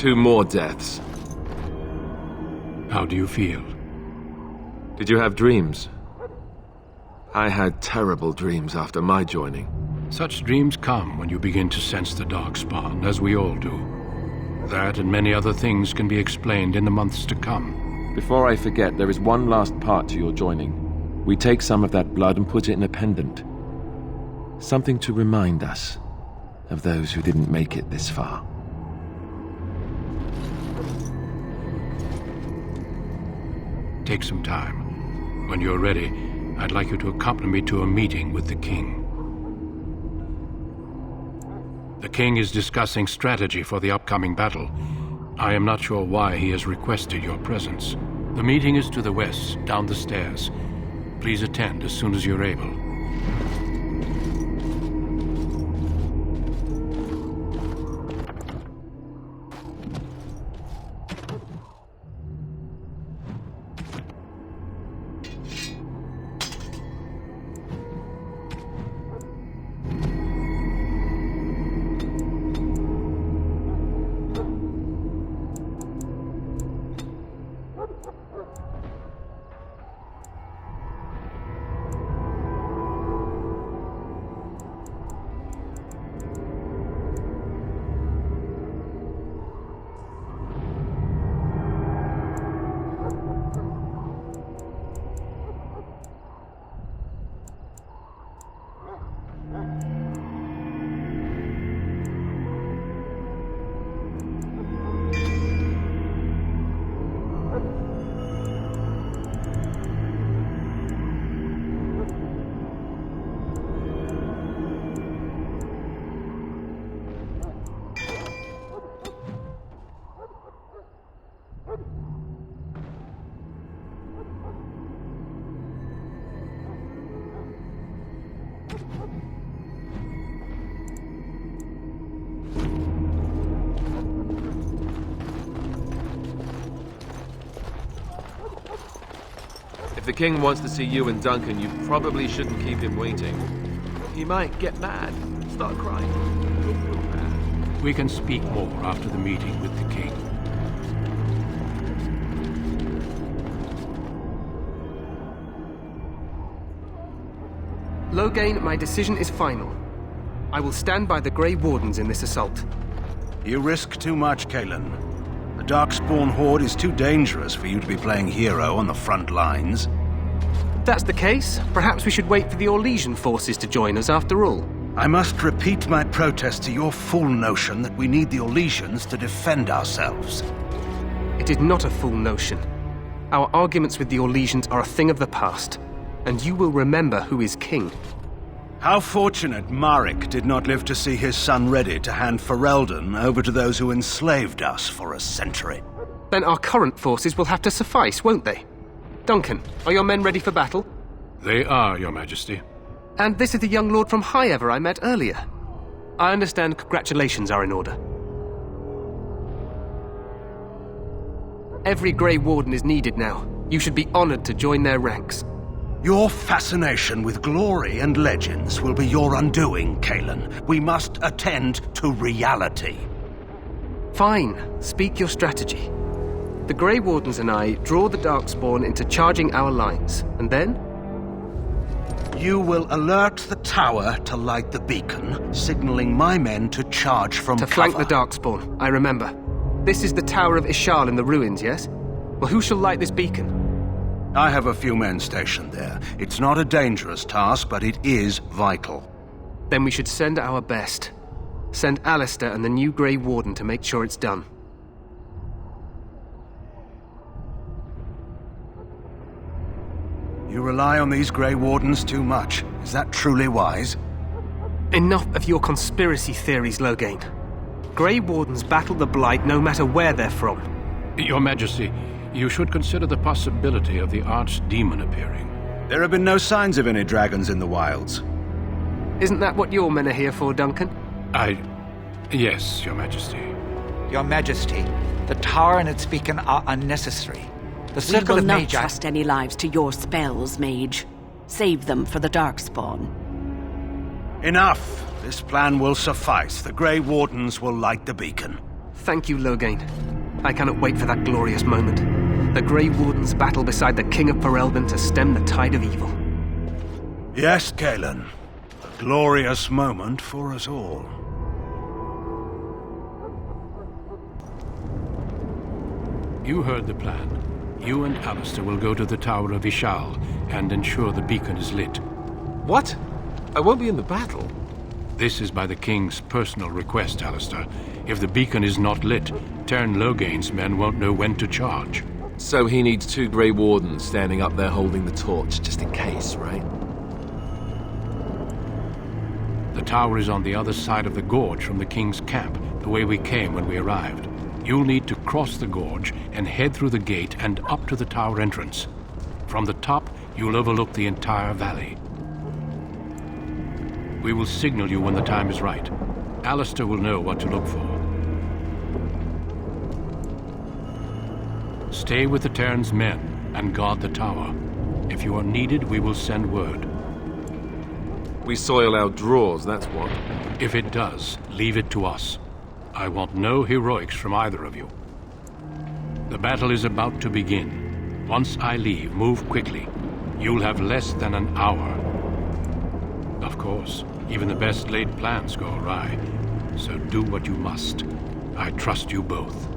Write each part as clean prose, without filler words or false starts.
2 more deaths. How do you feel? Did you have dreams? I had terrible dreams after my joining. Such dreams come when you begin to sense the darkspawn, as we all do. That and many other things can be explained in the months to come. Before I forget, there is one last part to your joining. We take some of that blood and put it in a pendant. Something to remind us of those who didn't make it this far. Take some time. When you're ready, I'd like you to accompany me to a meeting with the king. The king is discussing strategy for the upcoming battle. I am not sure why he has requested your presence. The meeting is to the west, down the stairs. Please attend as soon as you're able. If the king wants to see you and Duncan, you probably shouldn't keep him waiting. He might get mad, start crying. We can speak more after the meeting with the king. Loghain, my decision is final. I will stand by the Grey Wardens in this assault. You risk too much, ᴘᴜ. The Darkspawn Horde is too dangerous for you to be playing hero on the front lines. If that's the case, perhaps we should wait for the Orlesian forces to join us after all. I must repeat my protest to your fool notion that we need the Orlesians to defend ourselves. It is not a fool notion. Our arguments with the Orlesians are a thing of the past, and you will remember who is king. How fortunate Maric did not live to see his son ready to hand Ferelden over to those who enslaved us for a century. Then our current forces will have to suffice, won't they? Duncan, are your men ready for battle? They are, Your Majesty. And this is the young lord from Highever I met earlier. I understand congratulations are in order. Every Grey Warden is needed now. You should be honored to join their ranks. Your fascination with glory and legends will be your undoing, ᴘᴜ. We must attend to reality. Fine. Speak your strategy. The Grey Wardens and I draw the Darkspawn into charging our lines, and then? You will alert the tower to light the beacon, signaling my men to charge from cover. To flank the Darkspawn, I remember. This is the Tower of Ishal in the ruins, yes? Well, who shall light this beacon? I have a few men stationed there. It's not a dangerous task, but it is vital. Then we should send our best. Send Alistair and the new Grey Warden to make sure it's done. You rely on these Grey Wardens too much. Is that truly wise? Enough of your conspiracy theories, Loghain. Grey Wardens battle the Blight no matter where they're from. Your Majesty, you should consider the possibility of the archdemon appearing. There have been no signs of any dragons in the wilds. Isn't that what your men are here for, Duncan? Yes, Your Majesty. Your Majesty, the tower and its beacon are unnecessary. The We circle will of not Magi... trust any lives to your spells, mage. Save them for the Darkspawn. Enough! This plan will suffice. The Grey Wardens will light the beacon. Thank you, Loghain. I cannot wait for that glorious moment. The Grey Wardens battle beside the King of Ferelden to stem the tide of evil. Yes, Ķedan. A glorious moment for us all. You heard the plan. You and Alistair will go to the Tower of Ishal and ensure the beacon is lit. What? I won't be in the battle. This is by the King's personal request, Alistair. If the beacon is not lit, Tern Loghain's men won't know when to charge. So he needs 2 Grey Wardens standing up there holding the torch, just in case, right? The tower is on the other side of the gorge from the King's camp, the way we came when we arrived. You'll need to cross the gorge and head through the gate and up to the tower entrance. From the top, you'll overlook the entire valley. We will signal you when the time is right. Alistair will know what to look for. Stay with the Tern's men and guard the tower. If you are needed, we will send word. We soil our drawers, that's what. If it does, leave it to us. I want no heroics from either of you. The battle is about to begin. Once I leave, move quickly. You'll have less than an hour. Of course, even the best laid plans go awry. So do what you must. I trust you both.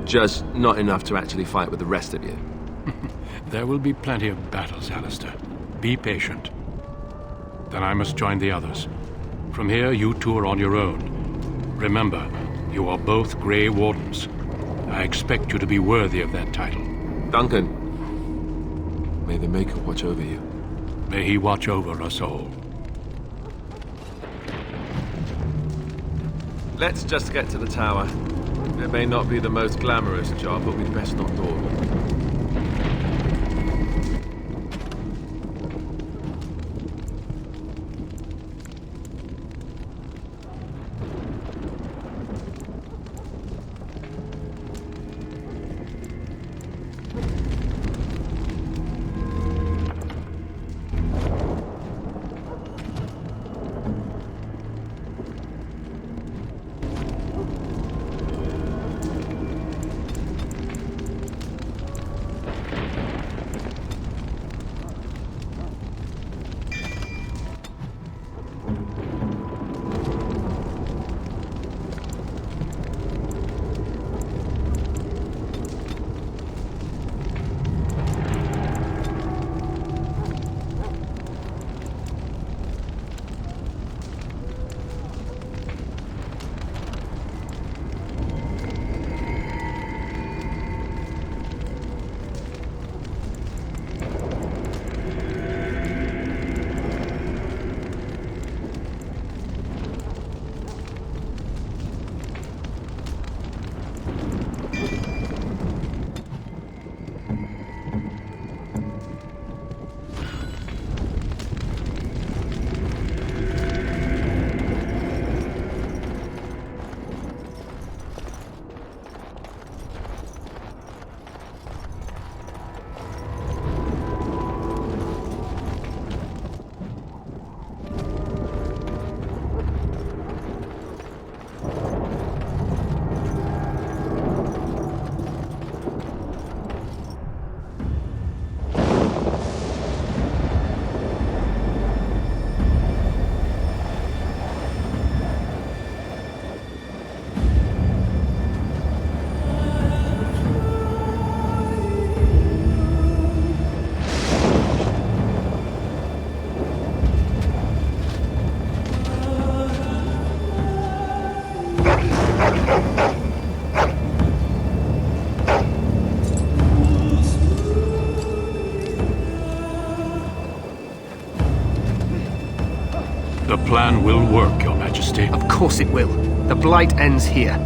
Just not enough to actually fight with the rest of you. There will be plenty of battles, Alistair. Be patient. Then I must join the others. From here, you two are on your own. Remember, you are both Grey Wardens. I expect you to be worthy of that title. Duncan, may the Maker watch over you. May he watch over us all. Let's just get to the tower. It may not be the most glamorous job, but we'd best not dawdle. The plan will work, Your Majesty. Of course it will. The Blight ends here.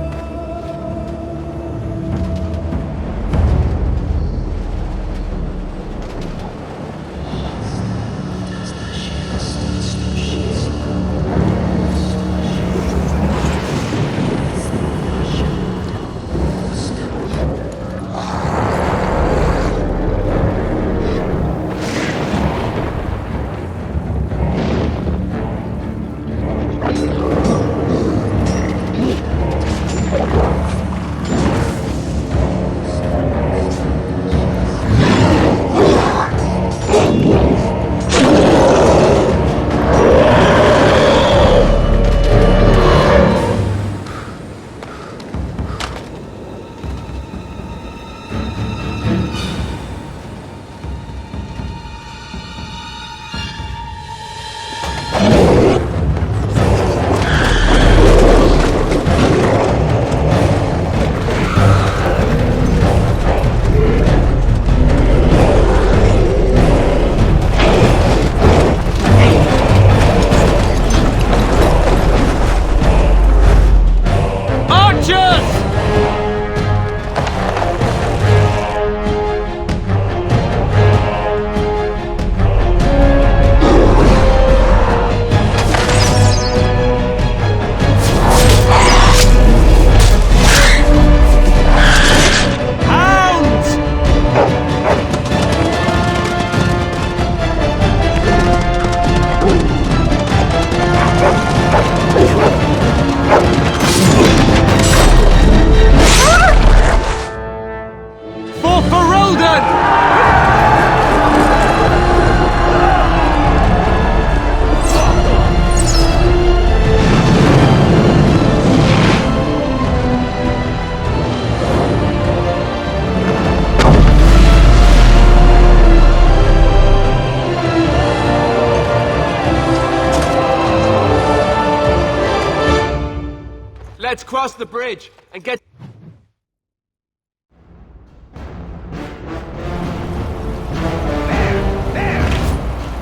Let's cross the bridge and get...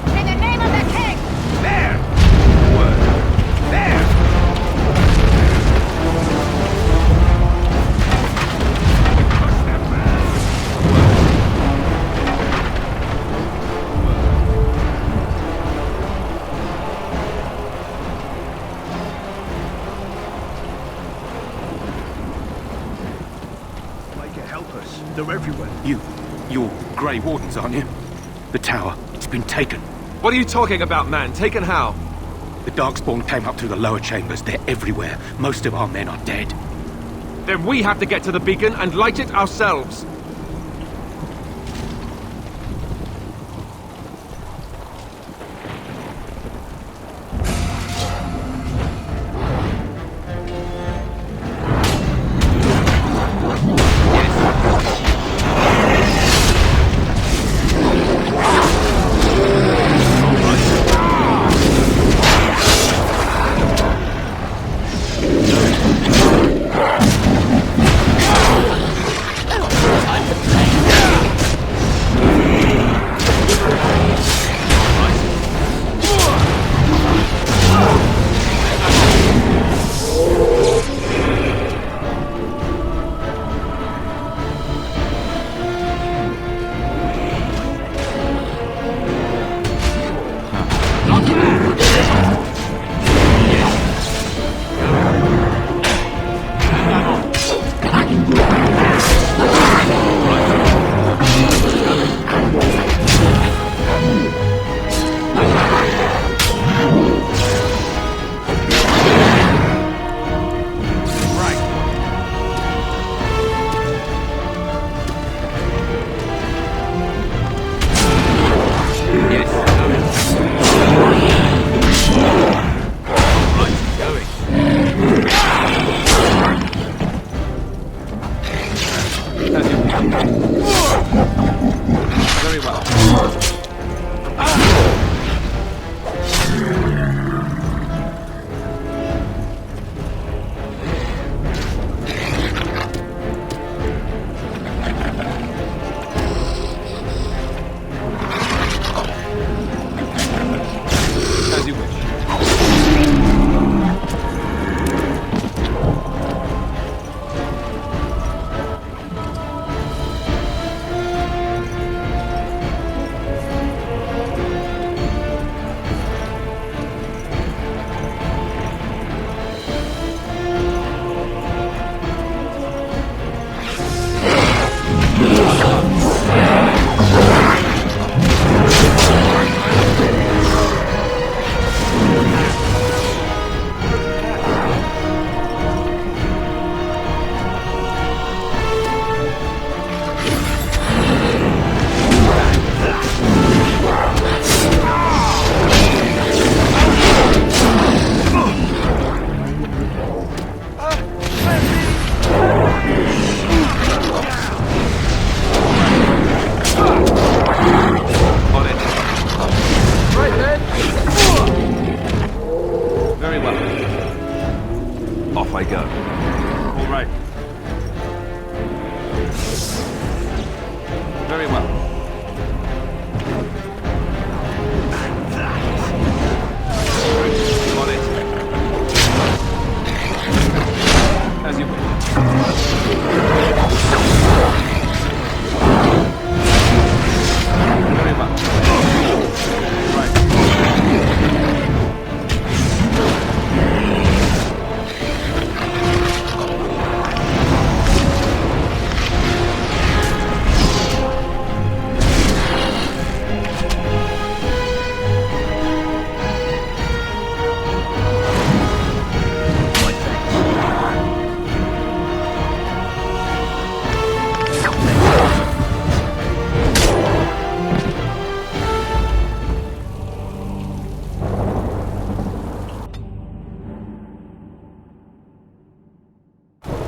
In the name of the king! There! Word. There! They're everywhere. You're Grey Wardens, aren't you? The tower, it's been taken. What are you talking about, man? Taken how? The Darkspawn came up through the lower chambers. They're everywhere. Most of our men are dead. Then we have to get to the beacon and light it ourselves.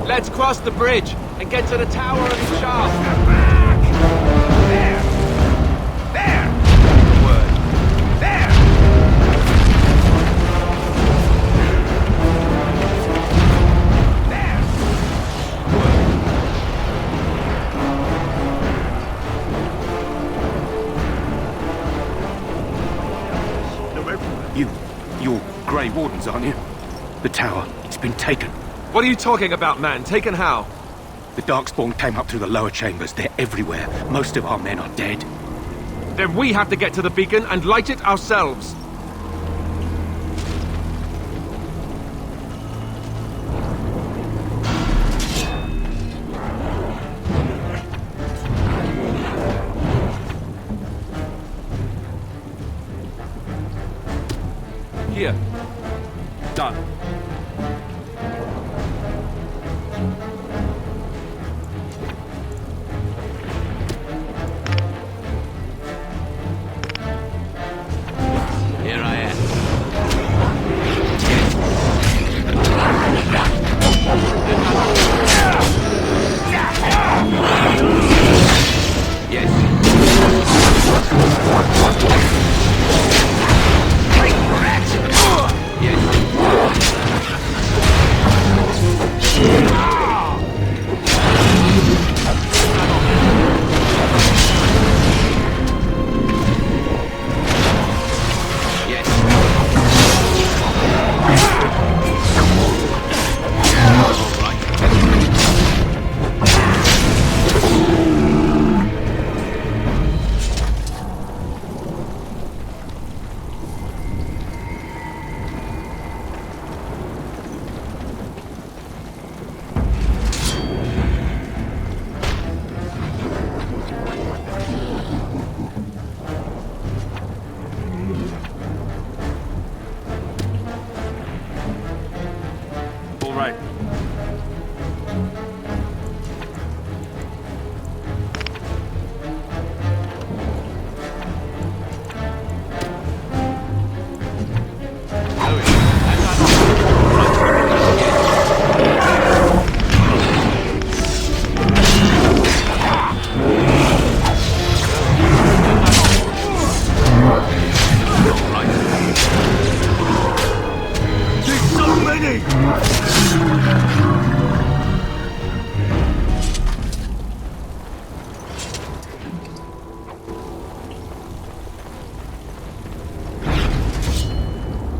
Let's cross the bridge and get to the tower of the shaft. There! There! Word. There! Grey Wardens, aren't you? The tower, it's been taken. What are you talking about, man? Taken how? The Darkspawn came up through the lower chambers. They're everywhere. Most of our men are dead. Then we have to get to the beacon and light it ourselves. Here. Done. Here I am. Yes.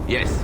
Yes.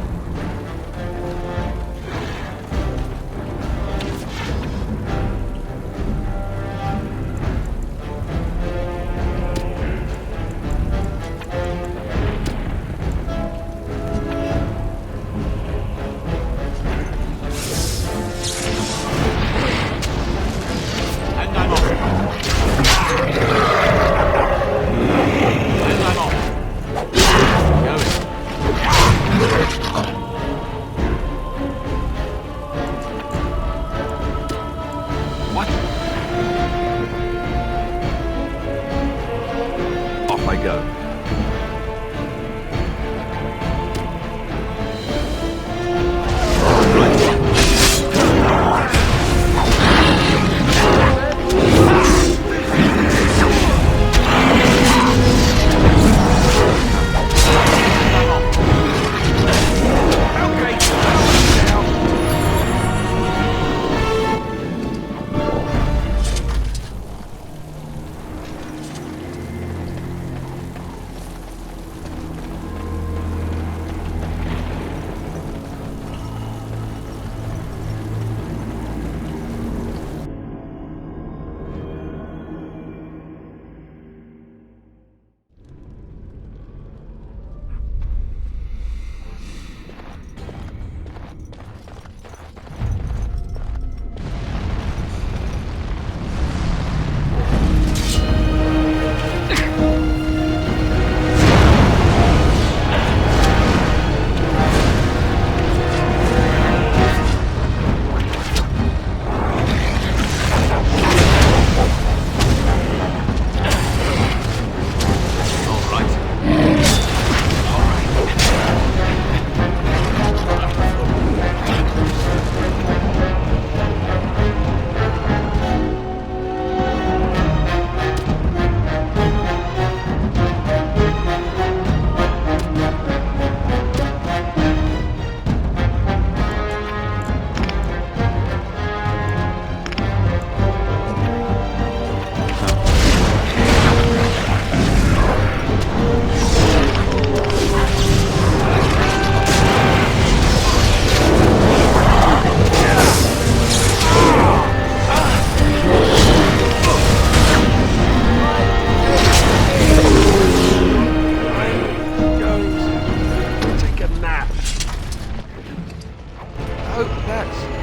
Oh, that's...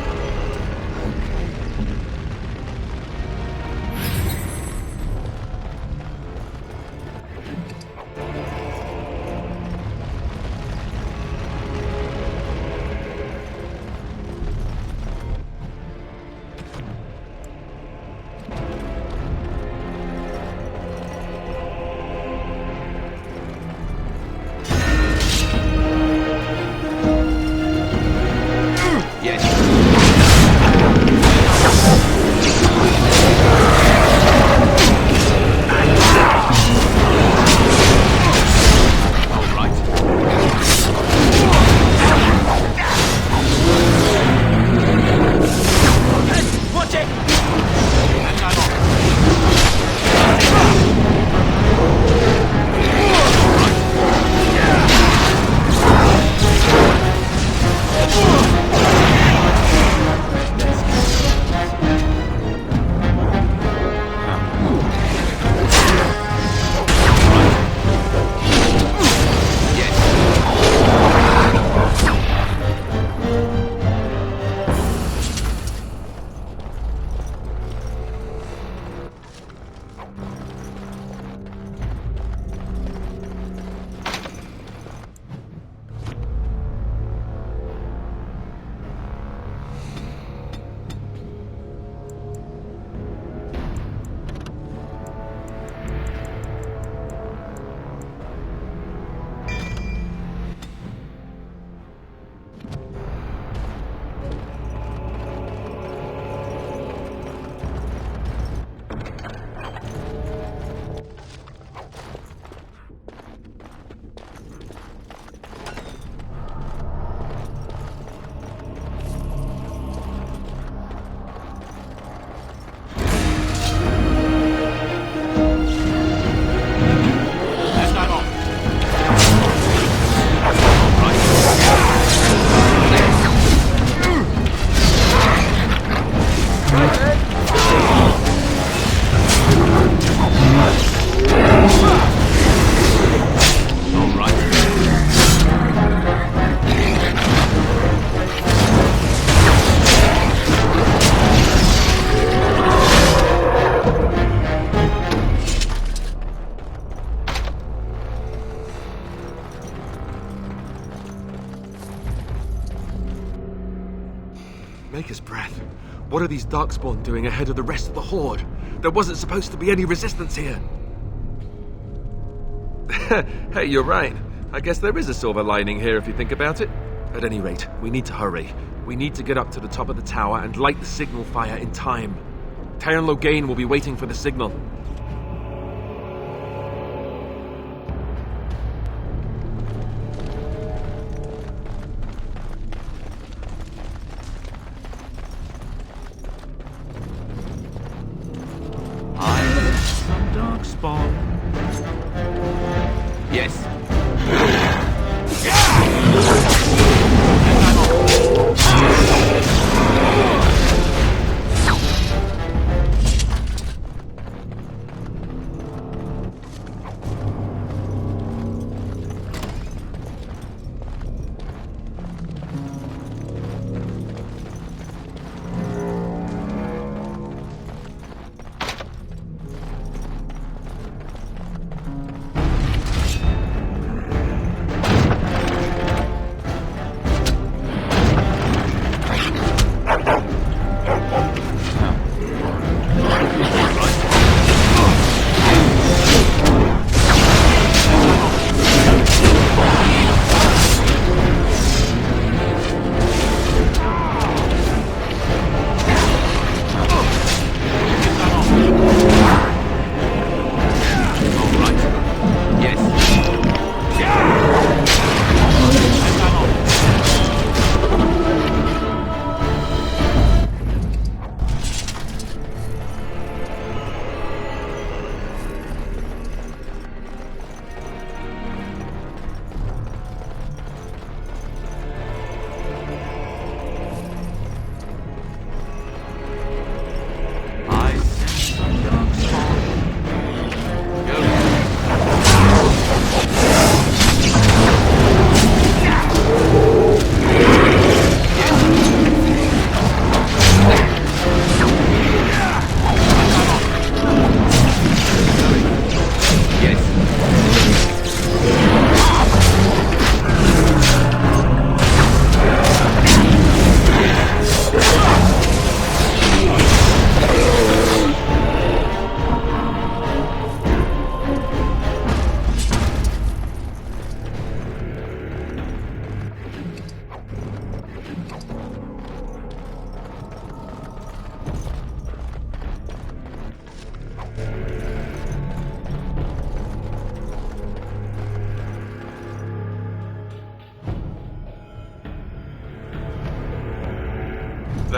Maker's breath. What are these Darkspawn doing ahead of the rest of the Horde? There wasn't supposed to be any resistance here. Hey, you're right. I guess there is a silver lining here if you think about it. At any rate, we need to hurry. We need to get up to the top of the tower and light the signal fire in time. ᴘᴜᴇᴅᴇᴱ will be waiting for the signal. Darkspawn. Yes.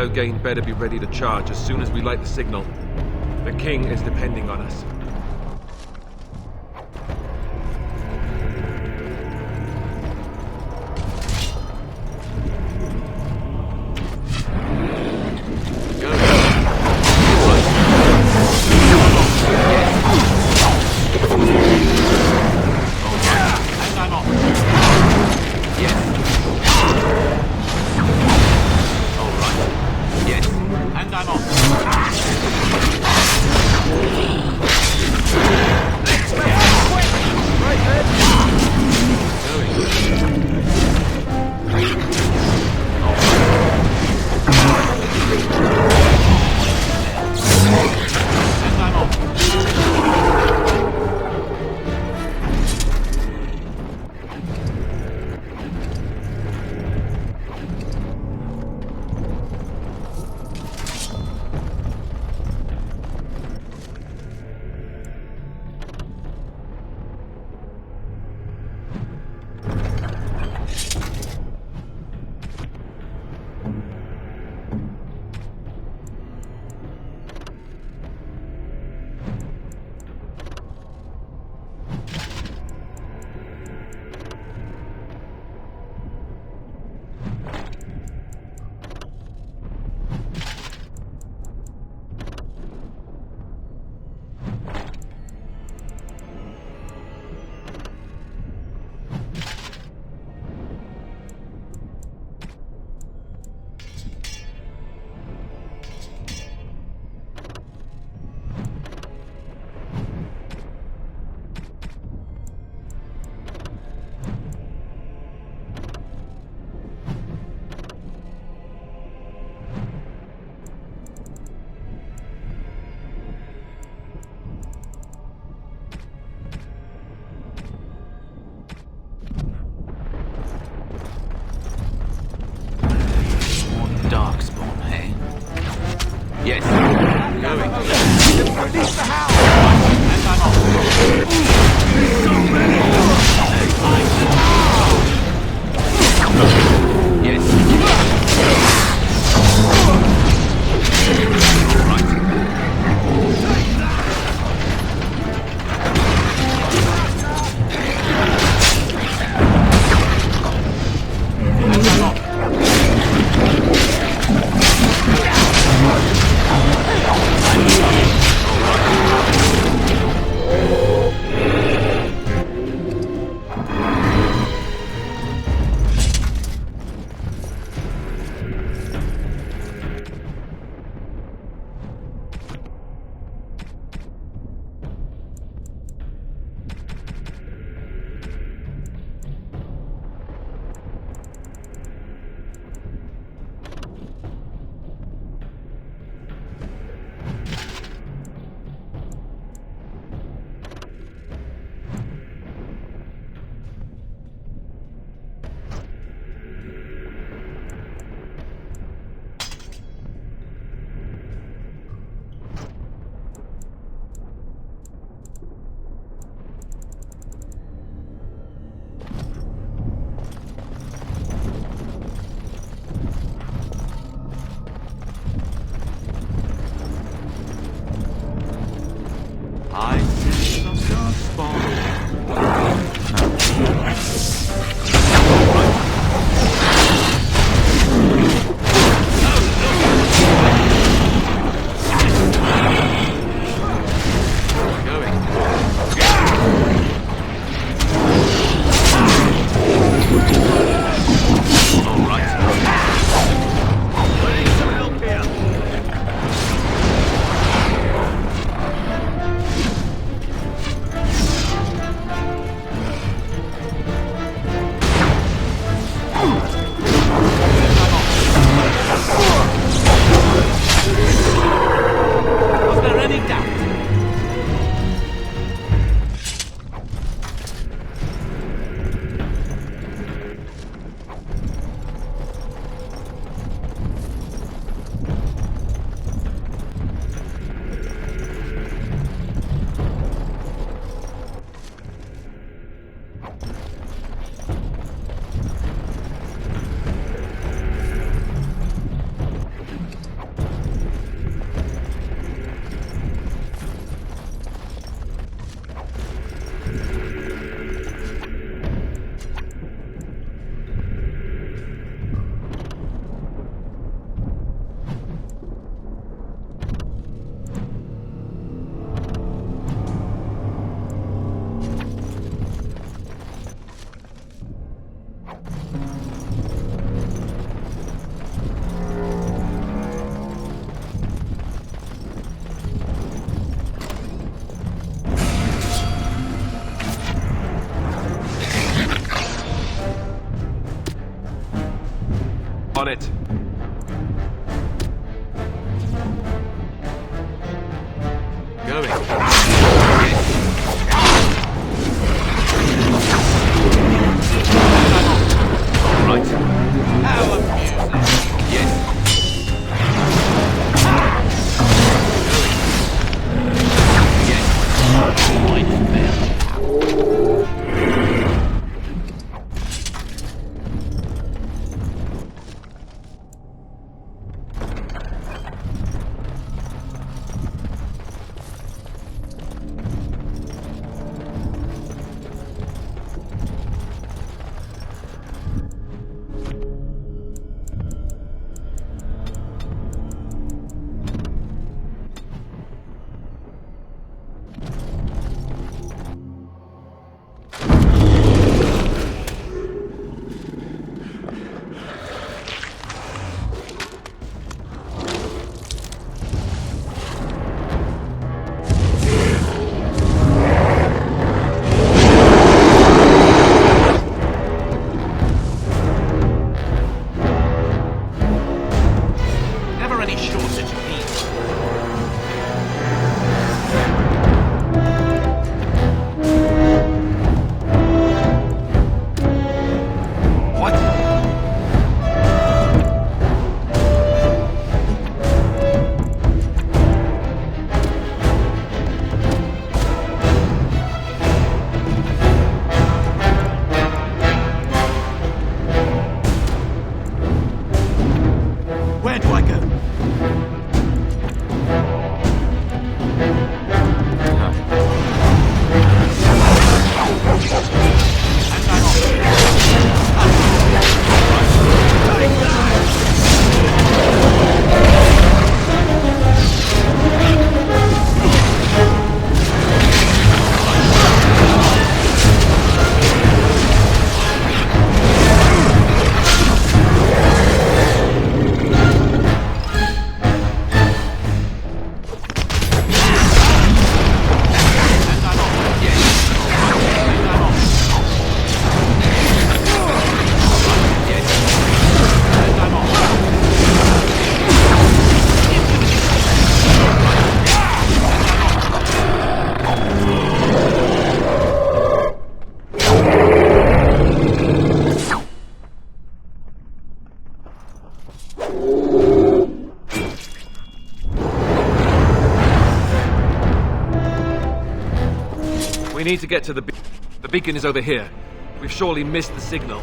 Loghain better be ready to charge as soon as we light the signal. The king is depending on us. On it. Going. Right. How amusing. Yes. We need to get to the beacon is over here. We've surely missed the signal.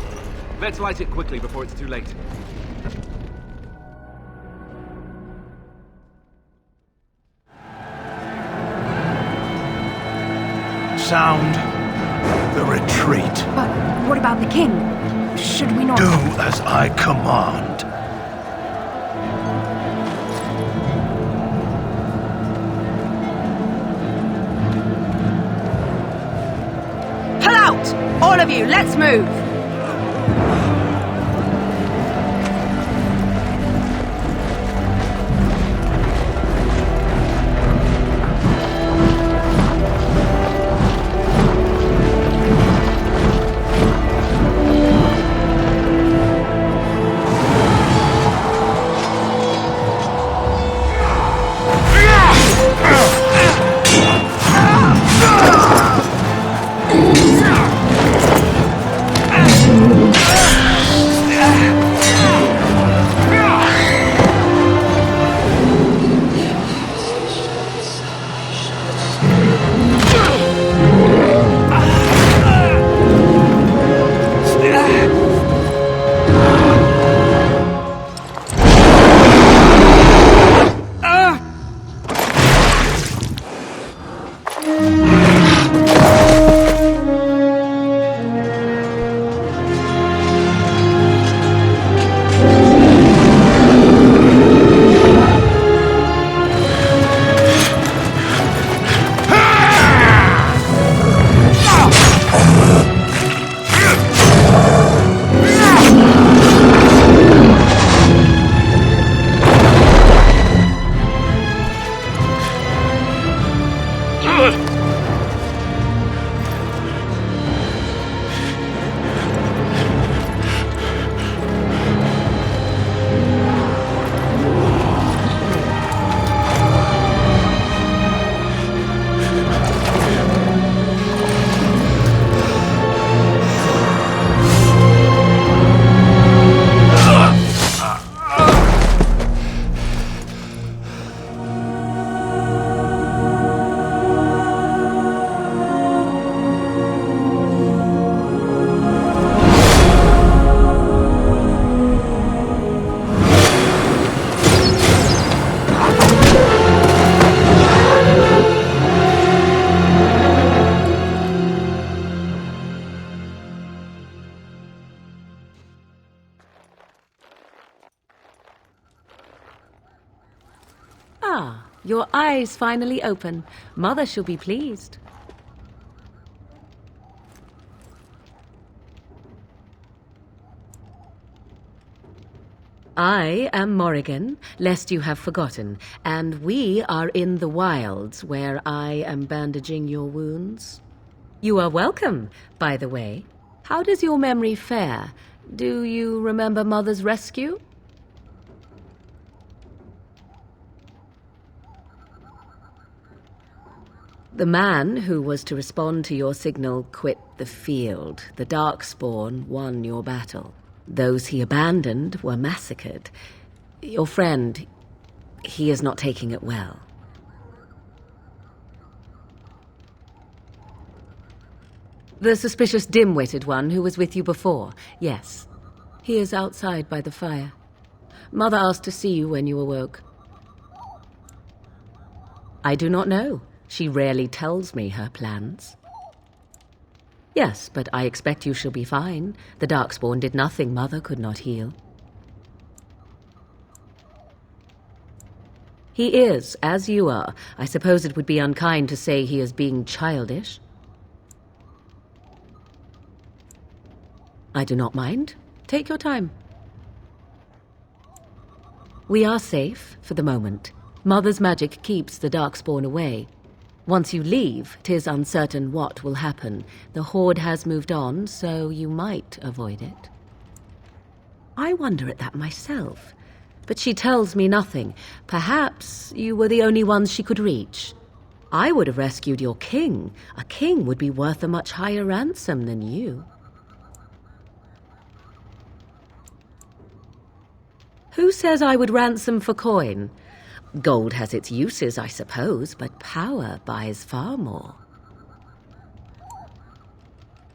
Let's light it quickly before it's too late. Sound the retreat. But what about the king? Should we not... Do as I command. Pull out! All of you, let's move! Ah, your eyes finally open. Mother shall be pleased. I am Morrigan, lest you have forgotten, and we are in the wilds where I am bandaging your wounds. You are welcome, by the way. How does your memory fare? Do you remember Mother's rescue? The man who was to respond to your signal quit the field. The Darkspawn won your battle. Those he abandoned were massacred. Your friend, he is not taking it well. The suspicious dim-witted one who was with you before, yes. He is outside by the fire. Mother asked to see you when you awoke. I do not know. She rarely tells me her plans. Yes, but I expect you shall be fine. The Darkspawn did nothing Mother could not heal. He is, as you are. I suppose it would be unkind to say he is being childish. I do not mind. Take your time. We are safe, for the moment. Mother's magic keeps the Darkspawn away. Once you leave, 'tis uncertain what will happen. The Horde has moved on, so you might avoid it. I wonder at that myself, but she tells me nothing. Perhaps you were the only ones she could reach. I would have rescued your king. A king would be worth a much higher ransom than you. Who says I would ransom for coin? Gold has its uses, I suppose, but power buys far more.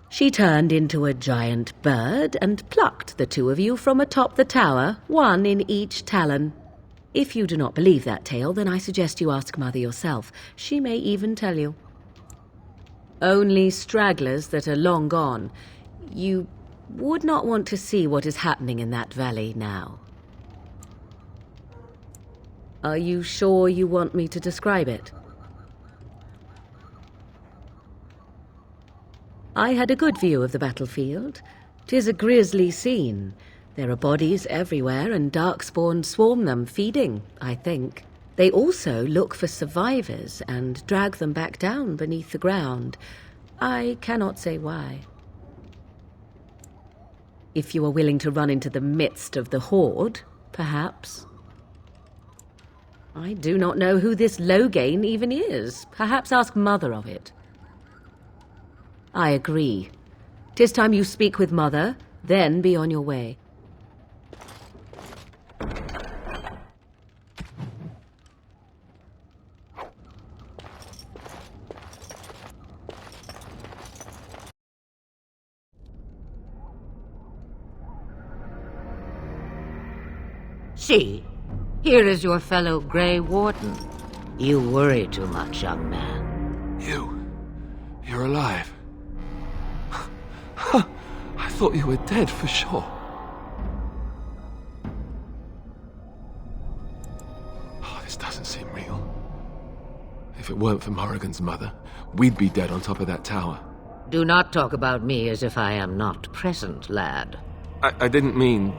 She turned into a giant bird and plucked the two of you from atop the tower, one in each talon. If you do not believe that tale, then I suggest you ask Mother yourself. She may even tell you. Only stragglers that are long gone. You would not want to see what is happening in that valley now. Are you sure you want me to describe it? I had a good view of the battlefield. 'Tis a grisly scene. There are bodies everywhere, and Darkspawn swarm them, feeding, I think. They also look for survivors and drag them back down beneath the ground. I cannot say why. If you are willing to run into the midst of the Horde, perhaps. I do not know who this Loghain even is. Perhaps ask Mother of it. I agree. 'Tis time you speak with Mother, then be on your way. See, here is your fellow Grey Warden. You worry too much, young man. You're alive. I thought you were dead for sure. Oh, this doesn't seem real. If it weren't for Morrigan's mother, we'd be dead on top of that tower. Do not talk about me as if I am not present, lad. I didn't mean...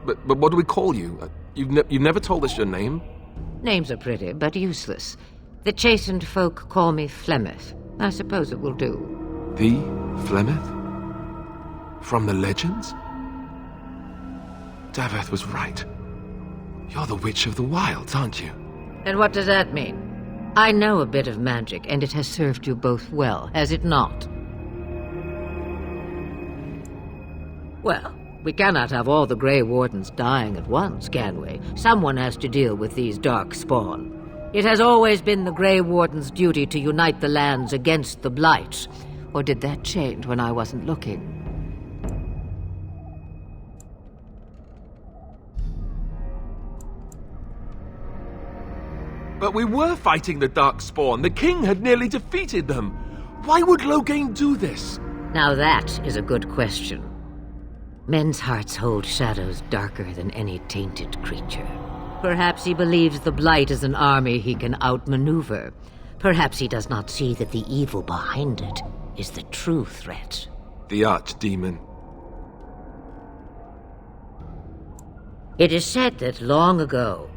But what do we call you? You've never told us your name? Names are pretty, but useless. The chastened folk call me Flemeth. I suppose it will do. The Flemeth? From the legends? Daveth was right. You're the Witch of the Wilds, aren't you? And what does that mean? I know a bit of magic, and it has served you both well, has it not? Well, we cannot have all the Grey Wardens dying at once, can we? Someone has to deal with these Darkspawn. It has always been the Grey Warden's duty to unite the lands against the Blights. Or did that change when I wasn't looking? But we were fighting the Darkspawn. The king had nearly defeated them. Why would Loghain do this? Now that is a good question. Men's hearts hold shadows darker than any tainted creature. Perhaps he believes the Blight is an army he can outmaneuver. Perhaps he does not see that the evil behind it is the true threat. The archdemon. It is said that long ago,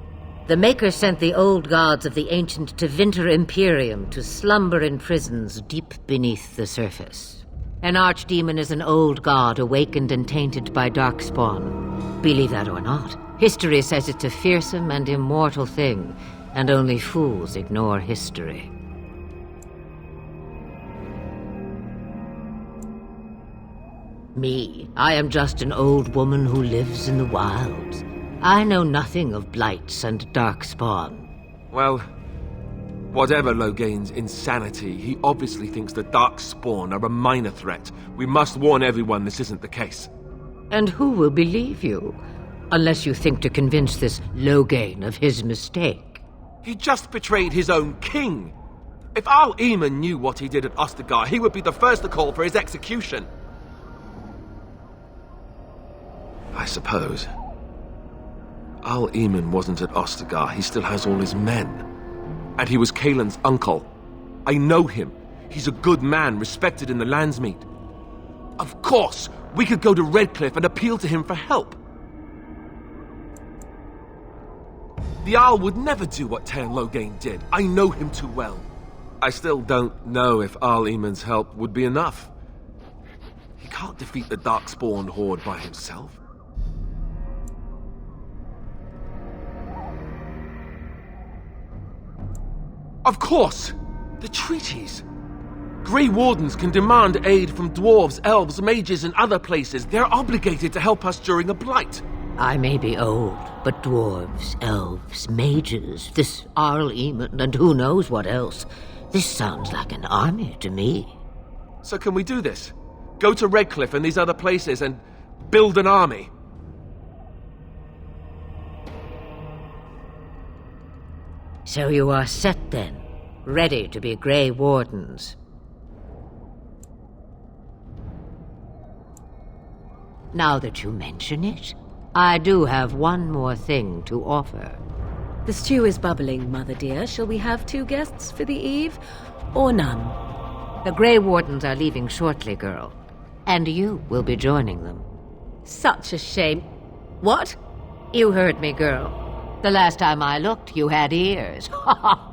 the Maker sent the old gods of the ancient Tevinter Imperium to slumber in prisons deep beneath the surface. An archdemon is an old god awakened and tainted by darkspawn. Believe that or not, history says it's a fearsome and immortal thing, and only fools ignore history. Me, I am just an old woman who lives in the wilds. I know nothing of blights and darkspawn. Well, whatever Logain's insanity, he obviously thinks the darkspawn are a minor threat. We must warn everyone this isn't the case. And who will believe you? Unless you think to convince this Logain of his mistake. He just betrayed his own king. If ᴘᴜᴜᴜ knew what he did at Ostagar, he would be the first to call for his execution. I suppose. ᴘᴜᴜᴜ wasn't at Ostagar. He still has all his men. And he was Cailan's uncle. I know him. He's a good man, respected in the Landsmeet. Of course, we could go to Redcliffe and appeal to him for help. The Owl would never do what Taeon Logain did. I know him too well. I still don't know if ᴘᴜᴜ's help would be enough. He can't defeat the Darkspawn horde by himself. Of course! The treaties! Grey Wardens can demand aid from dwarves, elves, mages, and other places. They're obligated to help us during a blight. I may be old, but dwarves, elves, mages, this ᴘᴜᴜ, and who knows what else. This sounds like an army to me. So can we do this? Go to Redcliffe and these other places and build an army? So you are set then, ready to be Grey Wardens. Now that you mention it, I do have one more thing to offer. The stew is bubbling, Mother dear. Shall we have 2 guests for the eve, or none? The Grey Wardens are leaving shortly, girl. And you will be joining them. Such a shame. What? You heard me, girl. The last time I looked, you had ears. Ha ha!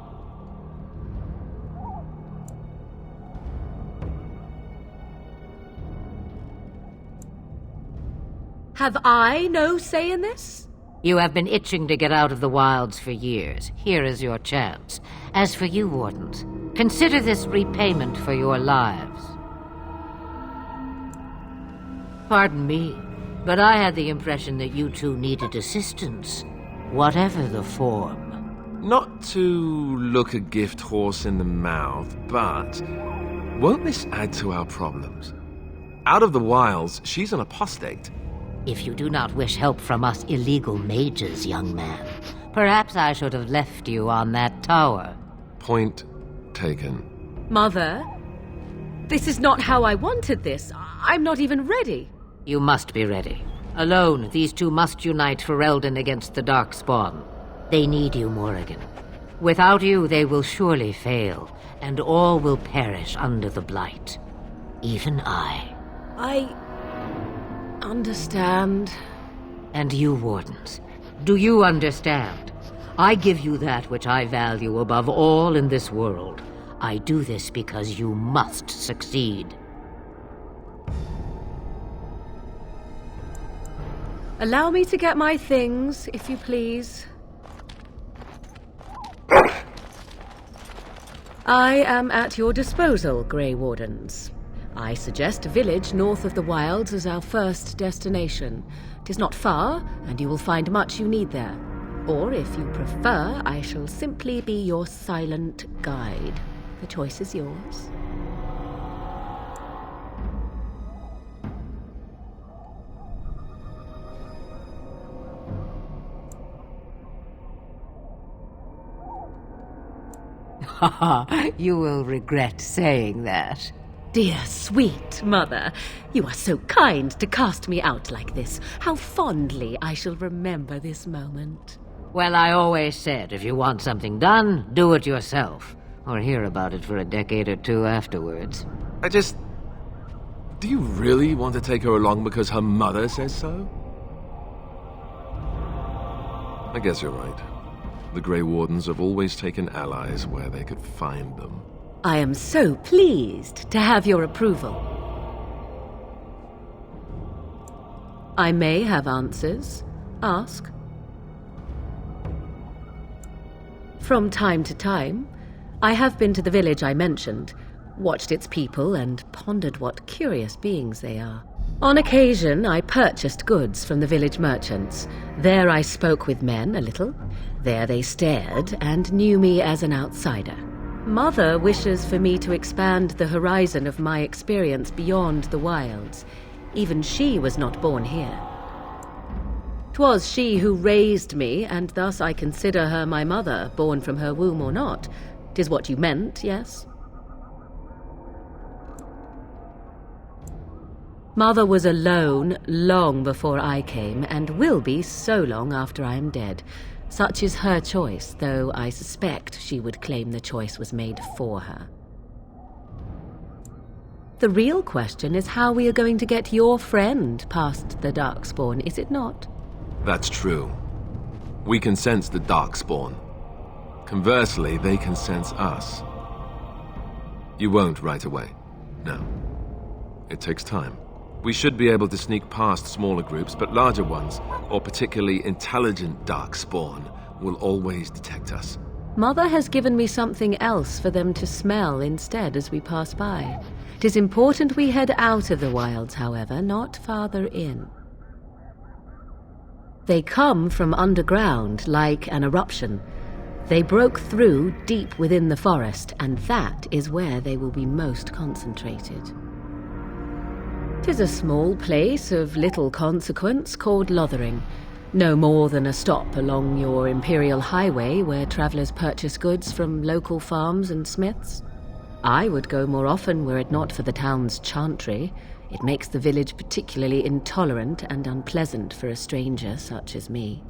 Have I no say in this? You have been itching to get out of the wilds for years. Here is your chance. As for you, Wardens, consider this repayment for your lives. Pardon me, but I had the impression that you two needed assistance, whatever the form. Not to look a gift horse in the mouth, but won't this add to our problems? Out of the wilds, she's an apostate. If you do not wish help from us illegal mages, young man, perhaps I should have left you on that tower. Point taken. Mother, this is not how I wanted this. I'm not even ready. You must be ready. Alone, these two must unite Ferelden against the Darkspawn. They need you, Morrigan. Without you, they will surely fail, and all will perish under the Blight. Even I. I understand. And you, Wardens, do you understand? I give you that which I value above all in this world. I do this because you must succeed. Allow me to get my things, if you please. I am at your disposal, Grey Wardens. I suggest a village north of the wilds as our first destination. 'Tis not far, and you will find much you need there. Or, if you prefer, I shall simply be your silent guide. The choice is yours. Haha, you will regret saying that. Dear, sweet mother, you are so kind to cast me out like this. How fondly I shall remember this moment. Well, I always said, if you want something done, do it yourself. Or hear about it for a decade or two afterwards. Do you really want to take her along because her mother says so? I guess you're right. The Grey Wardens have always taken allies where they could find them. I am so pleased to have your approval. I may have answers. Ask. From time to time, I have been to the village I mentioned, watched its people, and pondered what curious beings they are. On occasion, I purchased goods from the village merchants. There I spoke with men a little. There they stared and knew me as an outsider. Mother wishes for me to expand the horizon of my experience beyond the wilds. Even she was not born here. 'Twas she who raised me, and thus I consider her my mother, born from her womb or not. 'Tis what you meant, yes? Mother was alone long before I came, and will be so long after I am dead. Such is her choice, though I suspect she would claim the choice was made for her. The real question is how we are going to get your friend past the Darkspawn, is it not? That's true. We can sense the Darkspawn. Conversely, they can sense us. You won't right away. No. It takes time. We should be able to sneak past smaller groups, but larger ones, or particularly intelligent Darkspawn, will always detect us. Mother has given me something else for them to smell instead as we pass by. It is important we head out of the wilds, however, not farther in. They come from underground, like an eruption. They broke through deep within the forest, and that is where they will be most concentrated. 'Tis a small place of little consequence called Lothering, no more than a stop along your imperial highway where travellers purchase goods from local farms and smiths. I would go more often were it not for the town's chantry. It makes the village particularly intolerant and unpleasant for a stranger such as me.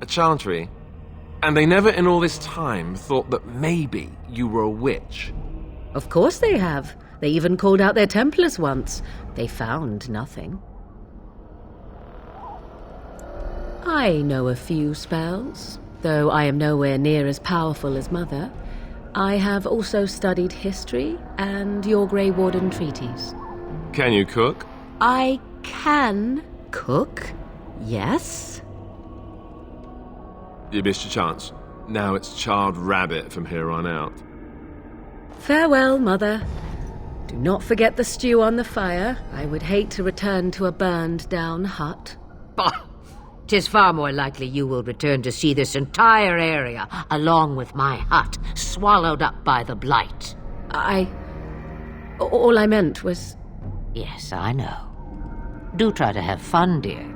A chantry? And they never in all this time thought that maybe you were a witch? Of course they have. They even called out their Templars once. They found nothing. I know a few spells, though I am nowhere near as powerful as Mother. I have also studied history and your Grey Warden treaties. Can you cook? I can cook, yes. You missed your chance. Now it's charred rabbit from here on out. Farewell, Mother. Do not forget the stew on the fire. I would hate to return to a burned-down hut. Bah! 'Tis far more likely you will return to see this entire area, along with my hut, swallowed up by the blight. All I meant was... Yes, I know. Do try to have fun, dear.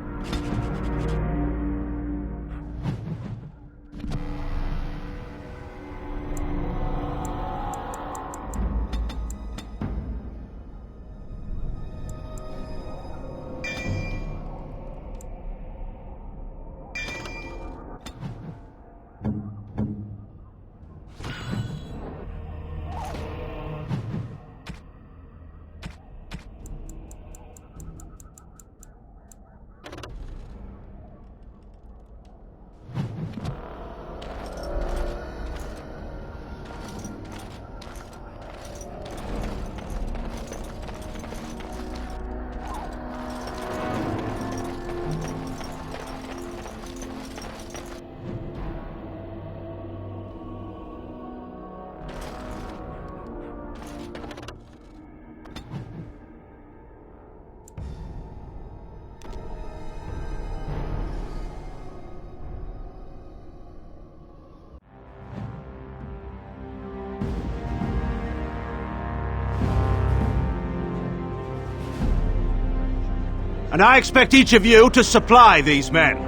And I expect each of you to supply these men.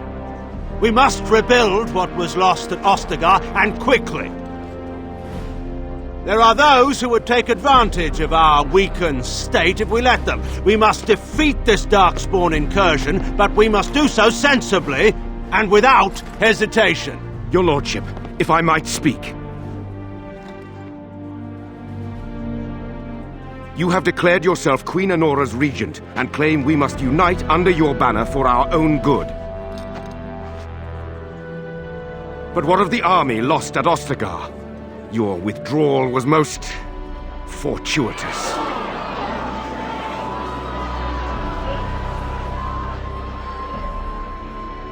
We must rebuild what was lost at Ostagar, and quickly. There are those who would take advantage of our weakened state if we let them. We must defeat this Darkspawn incursion, but we must do so sensibly and without hesitation. Your lordship, if I might speak. You have declared yourself Queen Anora's regent, and claim we must unite under your banner for our own good. But what of the army lost at Ostagar? Your withdrawal was most fortuitous.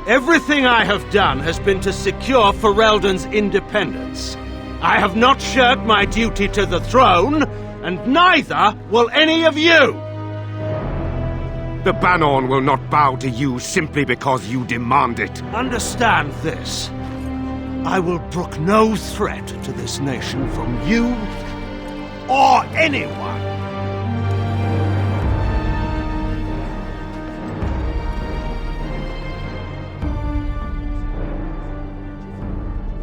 Everything I have done has been to secure Ferelden's independence. I have not shirked my duty to the throne, and neither will any of you! The Banorn will not bow to you simply because you demand it. Understand this. I will brook no threat to this nation from you or anyone.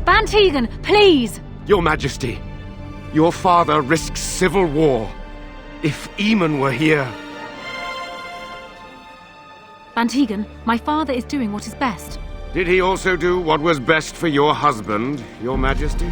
Van Tegan, please! Your Majesty, your father risks civil war. If Eamon were here... Van Tegan, my father is doing what is best. Did he also do what was best for your husband, Your Majesty?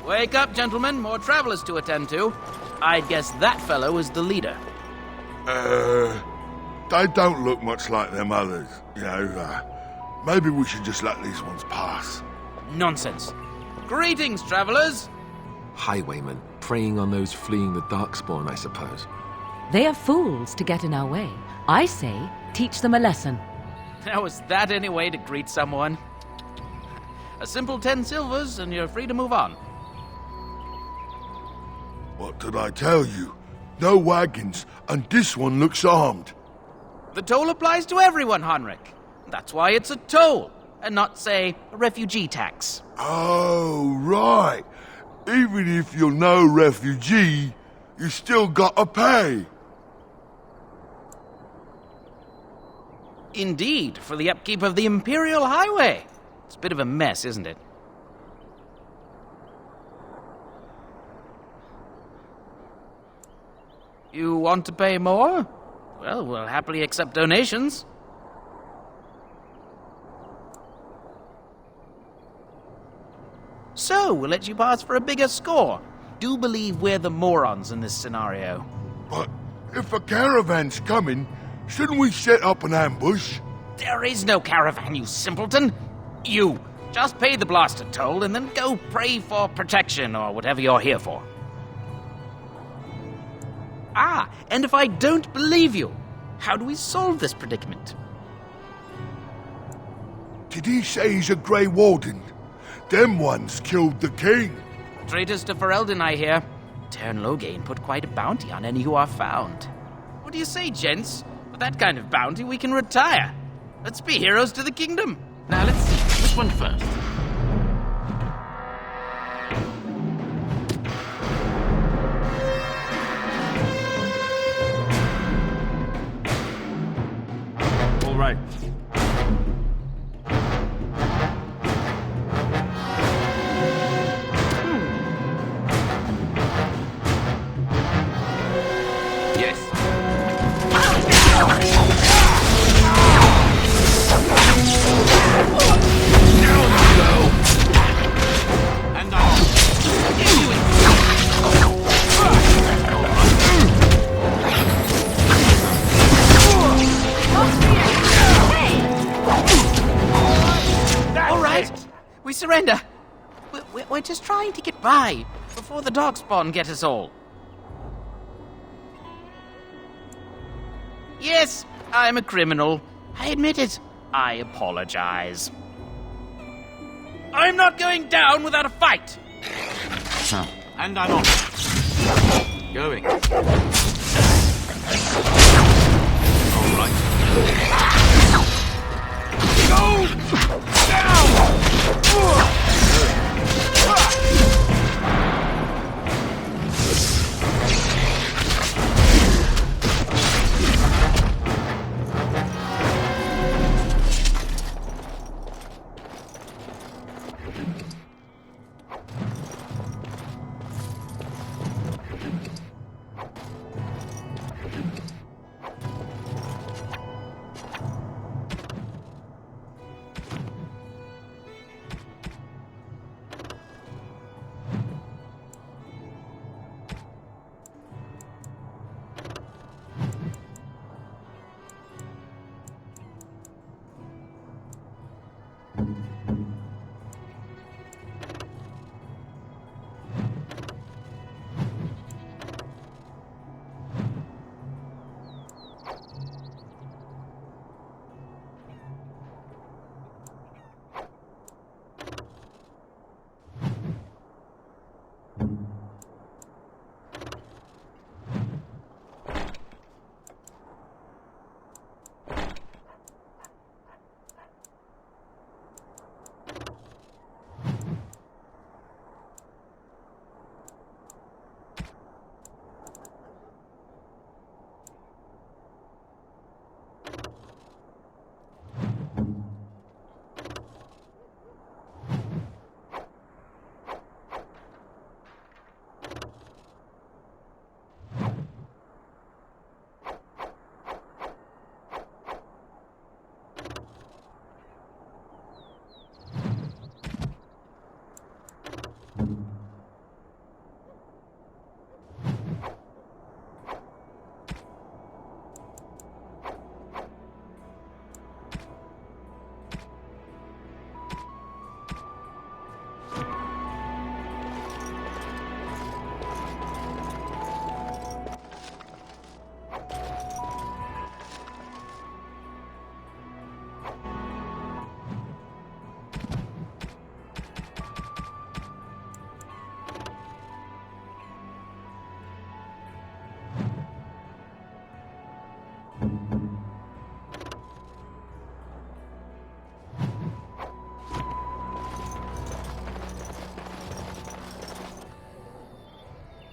Wake up, gentlemen. More travelers to attend to. I'd guess that fellow is the leader. They don't look much like them others, you know. Maybe we should just let these ones pass. Nonsense. Greetings, travelers. Highwaymen, preying on those fleeing the Darkspawn, I suppose. They are fools to get in our way. I say, teach them a lesson. Now, is that any way to greet someone? A simple 10 silvers and you're free to move on. What did I tell you? No wagons, and this one looks armed. The toll applies to everyone, Heinrich. That's why it's a toll, and not, say, a refugee tax. Oh, right. Even if you're no refugee, you still gotta pay. Indeed, for the upkeep of the Imperial Highway. It's a bit of a mess, isn't it? You want to pay more? Well, we'll happily accept donations. So, we'll let you pass for a bigger score. Do believe we're the morons in this scenario. But if a caravan's coming, shouldn't we set up an ambush? There is no caravan, you simpleton. You, just pay the blasted toll and then go pray for protection or whatever you're here for. Ah, and if I don't believe you, how do we solve this predicament? Did he say he's a Grey Warden? Them ones killed the king. Traitors to Ferelden, I hear. ᴘᴜᴇᴅᴜ put quite a bounty on any who are found. What do you say, gents? With that kind of bounty, we can retire. Let's be heroes to the kingdom. Now let's see, which one first? All right. Yes. We surrender. We're just trying to get by before the Darkspawn get us all. Yes, I'm a criminal. I admit it. I apologize. I'm not going down without a fight. And I'm on. Going. All right. Go down!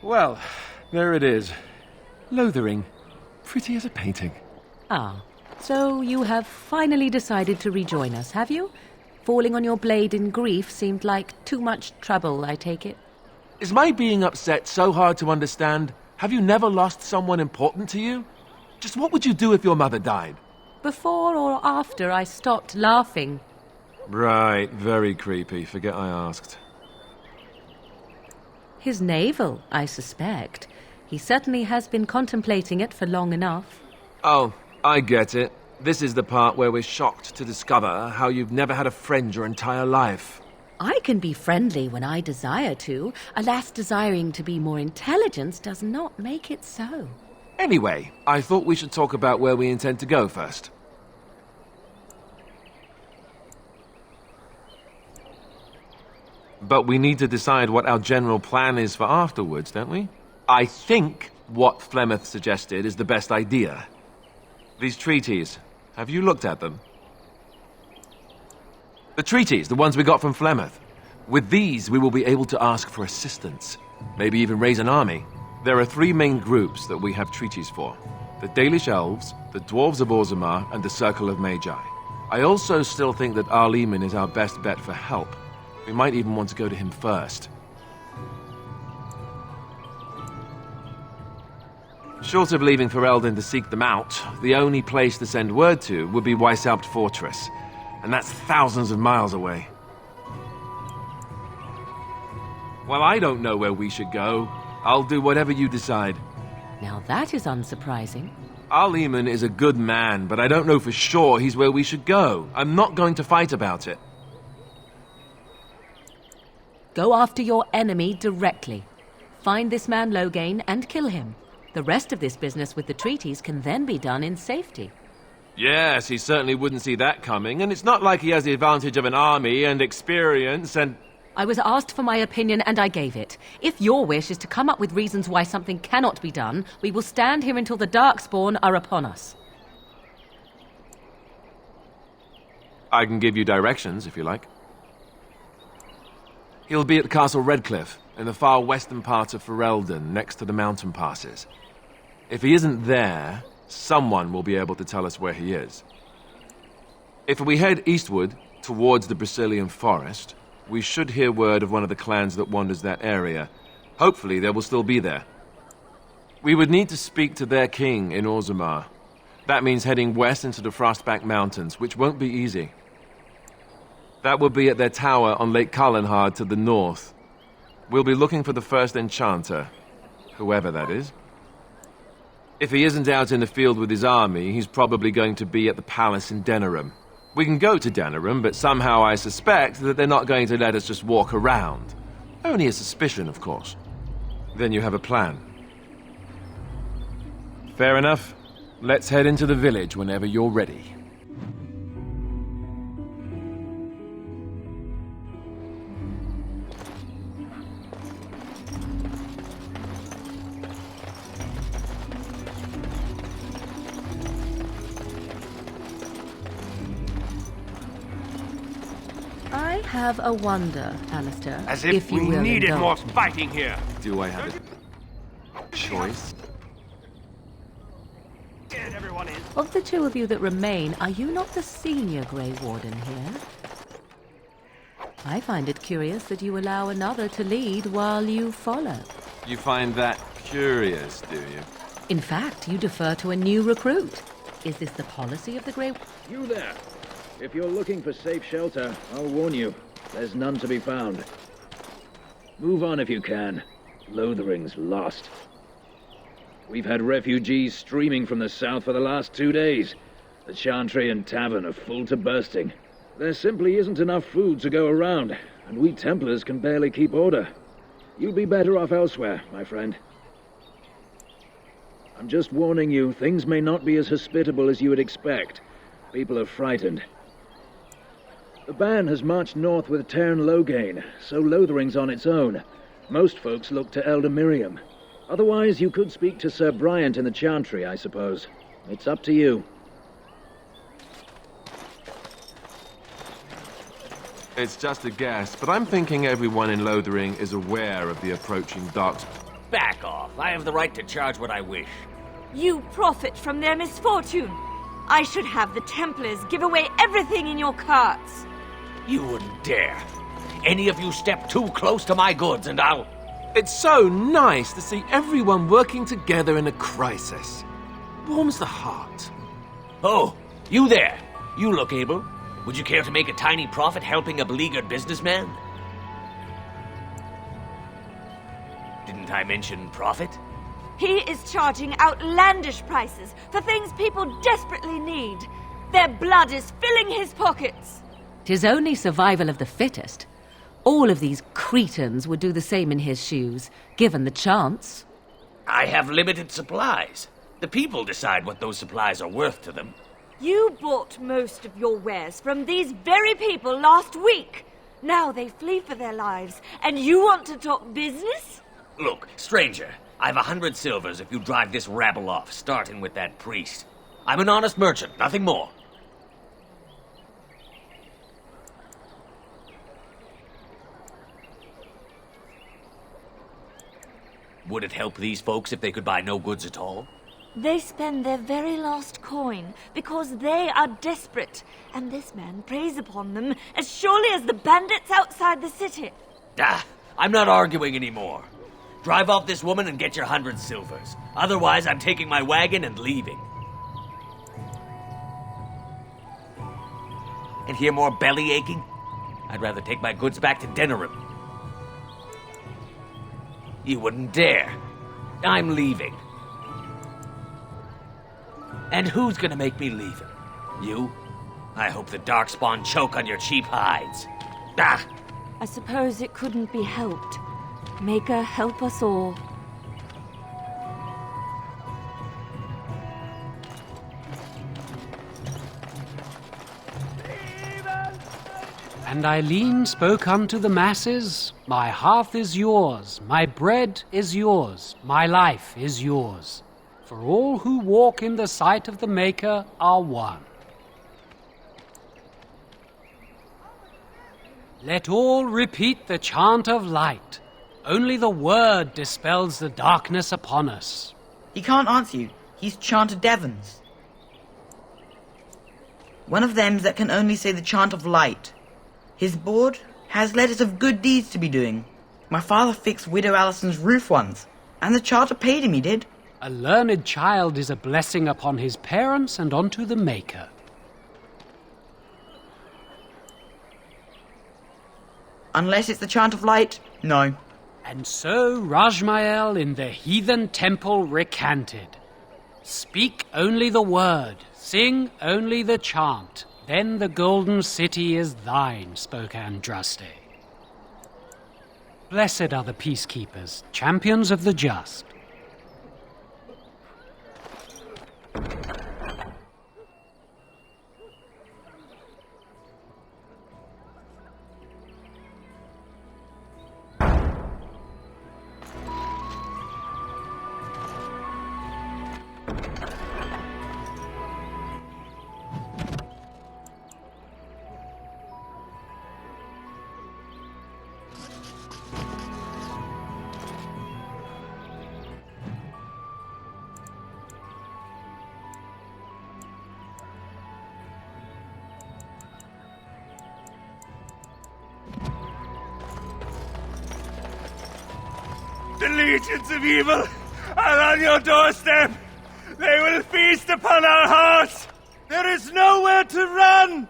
Well, there it is. Lothering. Pretty as a painting. Ah, so you have finally decided to rejoin us, have you? Falling on your blade in grief seemed like too much trouble, I take it. Is my being upset so hard to understand? Have you never lost someone important to you? Just what would you do if your mother died? Before or after I stopped laughing? Right, very creepy. Forget I asked. His navel, I suspect. He certainly has been contemplating it for long enough. Oh, I get it. This is the part where we're shocked to discover how you've never had a friend your entire life. I can be friendly when I desire to. Alas, desiring to be more intelligent does not make it so. Anyway, I thought we should talk about where we intend to go first. But we need to decide what our general plan is for afterwards, don't we? I think what Flemeth suggested is the best idea. These treaties, have you looked at them? The treaties, the ones we got from Flemeth. With these, we will be able to ask for assistance. Maybe even raise an army. There are 3 main groups that we have treaties for. The Dalish Elves, the Dwarves of Orzammar, and the Circle of Magi. I also still think that ᴘᴜᴜ is our best bet for help. We might even want to go to him first. Short of leaving Ferelden to seek them out, the only place to send word to would be Weishaupt Fortress. And that's thousands of miles away. Well, I don't know where we should go. I'll do whatever you decide. Now that is unsurprising. ᴘᴜᴜ is a good man, but I don't know for sure he's where we should go. I'm not going to fight about it. Go after your enemy directly. Find this man Loghain and kill him. The rest of this business with the treaties can then be done in safety. Yes, he certainly wouldn't see that coming, and it's not like he has the advantage of an army and experience and... I was asked for my opinion and I gave it. If your wish is to come up with reasons why something cannot be done, we will stand here until the Darkspawn are upon us. I can give you directions, if you like. He'll be at Castle Redcliffe, in the far western part of Ferelden, next to the mountain passes. If he isn't there, someone will be able to tell us where he is. If we head eastward, towards the Brisilian Forest, we should hear word of one of the clans that wanders that area. Hopefully they will still be there. We would need to speak to their king in Orzammar. That means heading west into the Frostback Mountains, which won't be easy. That will be at their tower on Lake Calenhard to the north. We'll be looking for the first enchanter, whoever that is. If he isn't out in the field with his army, he's probably going to be at the palace in Denerim. We can go to Denerim, but somehow I suspect that they're not going to let us just walk around. Only a suspicion, of course. Then you have a plan. Fair enough. Let's head into the village whenever you're ready. I have a wonder, Alistair. As if you we will needed indulge more me. fighting here. Do I have a choice? Get everyone in. Of the two of you that remain, are you not the senior Grey Warden here? I find it curious that you allow another to lead while you follow. You find that curious, do you? In fact, you defer to a new recruit. Is this the policy of the Grey... You there! If you're looking for safe shelter, I'll warn you, there's none to be found. Move on if you can. Lothering's lost. We've had refugees streaming from the south for the last 2 days. The Chantry and Tavern are full to bursting. There simply isn't enough food to go around, and we Templars can barely keep order. You'd be better off elsewhere, my friend. I'm just warning you, things may not be as hospitable as you would expect. People are frightened. The band has marched north with ᴘᴜᴇᴅᴇᴱ, so Lothering's on its own. Most folks look to Elder Miriam. Otherwise, you could speak to Sir Bryant in the Chantry, I suppose. It's up to you. It's just a guess, but I'm thinking everyone in Lothering is aware of the approaching dark... Back off. I have the right to charge what I wish. You profit from their misfortune. I should have the Templars give away everything in your carts. You wouldn't dare. Any of you step too close to my goods and I'll... It's so nice to see everyone working together in a crisis. Warms the heart. Oh, you there. You look able. Would you care to make a tiny profit helping a beleaguered businessman? Didn't I mention profit? He is charging outlandish prices for things people desperately need. Their blood is filling his pockets. 'Tis only survival of the fittest. All of these cretins would do the same in his shoes, given the chance. I have limited supplies. The people decide what those supplies are worth to them. You bought most of your wares from these very people last week. Now they flee for their lives, and you want to talk business? Look, stranger, I've 100 silvers if you drive this rabble off, starting with that priest. I'm an honest merchant, nothing more. Would it help these folks if they could buy no goods at all? They spend their very last coin because they are desperate, and this man preys upon them as surely as the bandits outside the city. I'm not arguing anymore. Drive off this woman and get your 100 silvers. Otherwise, I'm taking my wagon and leaving. And hear more belly aching? I'd rather take my goods back to Denerim. You wouldn't dare. I'm leaving. And who's gonna make me leave him? You? I hope the Darkspawn choke on your cheap hides. I suppose it couldn't be helped. Maker, help us all. And Eileen spoke unto the masses, my hearth is yours, my bread is yours, my life is yours. For all who walk in the sight of the Maker are one. Let all repeat the chant of light. Only the word dispels the darkness upon us. He can't answer you. He's chanted Devons. One of them's that can only say the chant of light. His board has letters of good deeds to be doing. My father fixed Widow Allison's roof once, and the charter paid him, he did. A learned child is a blessing upon his parents and onto the Maker. Unless it's the chant of light, no. And so Rajmael in the heathen temple recanted. Speak only the word, sing only the chant. Then the golden city is thine, spoke Andraste. Blessed are the peacekeepers, champions of the just. The legions of evil are on your doorstep. They will feast upon our hearts. There is nowhere to run.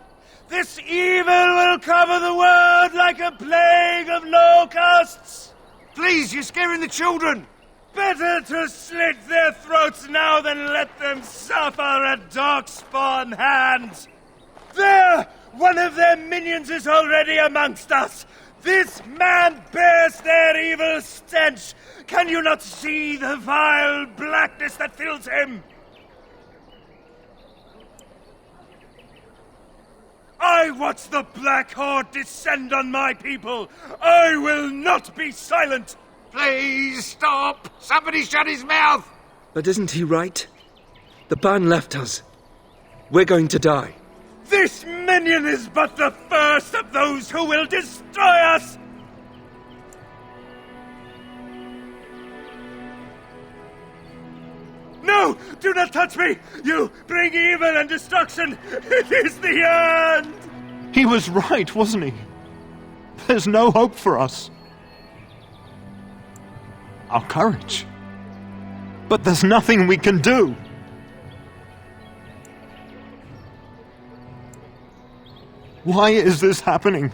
This evil will cover the world like a plague of locusts. Please, you're scaring the children. Better to slit their throats now than let them suffer at Darkspawn hands. There! One of their minions is already amongst us. This man bears their evil stench. Can you not see the vile blackness that fills him? I watch the Black Horde descend on my people. I will not be silent. Please stop! Somebody shut his mouth! But isn't he right? The ban left us. We're going to die. This minion is but the first of those who will destroy us! No! Do not touch me! You bring evil and destruction! It is the end! He was right, wasn't he? There's no hope for us. Our courage. But there's nothing we can do. Why is this happening?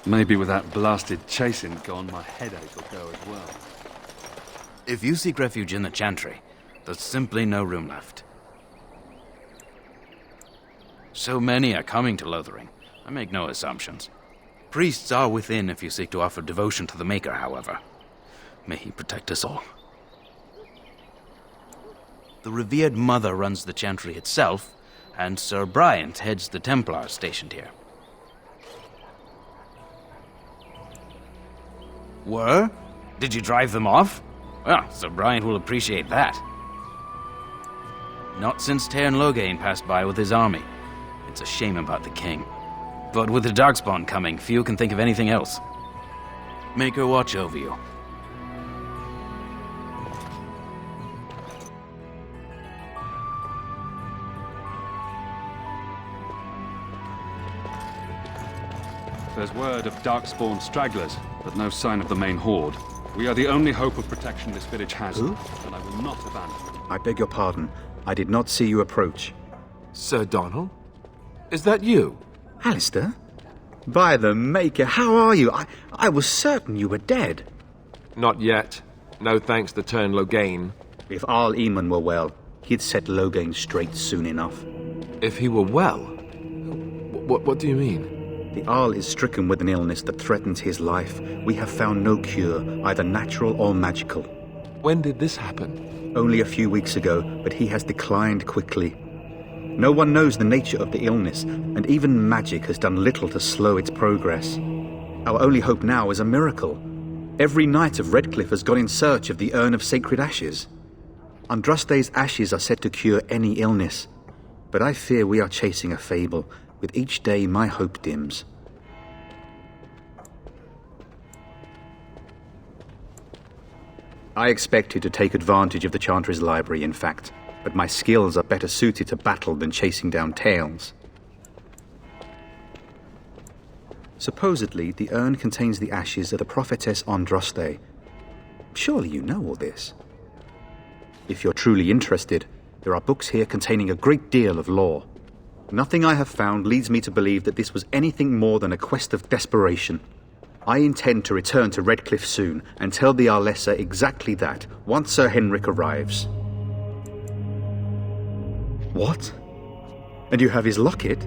Maybe with that blasted chasing gone, my headache will go as well. If you seek refuge in the Chantry, there's simply no room left. So many are coming to Lothering. I make no assumptions. Priests are within if you seek to offer devotion to the Maker, however. May he protect us all. The revered Mother runs the Chantry itself, and Sir Bryant heads the Templars stationed here. Were? Did you drive them off? Well, Sir Bryant will appreciate that. Not since ᴘᴜᴇᴅᴇᴱ passed by with his army. It's a shame about the king. But with the Darkspawn coming, few can think of anything else. Make her watch over you. There's word of Darkspawn stragglers, but no sign of the main horde. We are the only hope of protection this village has, and I will not abandon it. I beg your pardon. I did not see you approach. Sir Donald? Is that you? Alistair? By the Maker, how are you? I was certain you were dead. Not yet. No thanks to ᴘᴜᴇᴅᴜᴛᴀᴜ. If ᴘᴜᴜᴜᴜ were well, he'd set Logain straight soon enough. If he were well? What do you mean? The Arl is stricken with an illness that threatens his life. We have found no cure, either natural or magical. When did this happen? Only a few weeks ago, but he has declined quickly. No one knows the nature of the illness, and even magic has done little to slow its progress. Our only hope now is a miracle. Every knight of Redcliffe has gone in search of the urn of sacred ashes. Andraste's ashes are said to cure any illness, but I fear we are chasing a fable. With each day, my hope dims. I expected to take advantage of the Chantry's library, in fact, but my skills are better suited to battle than chasing down tales. Supposedly, the urn contains the ashes of the prophetess Andraste. Surely you know all this. If you're truly interested, there are books here containing a great deal of lore. Nothing I have found leads me to believe that this was anything more than a quest of desperation. I intend to return to Redcliffe soon and tell the Arlessa exactly that, once Sir Henrik arrives. What? And you have his locket?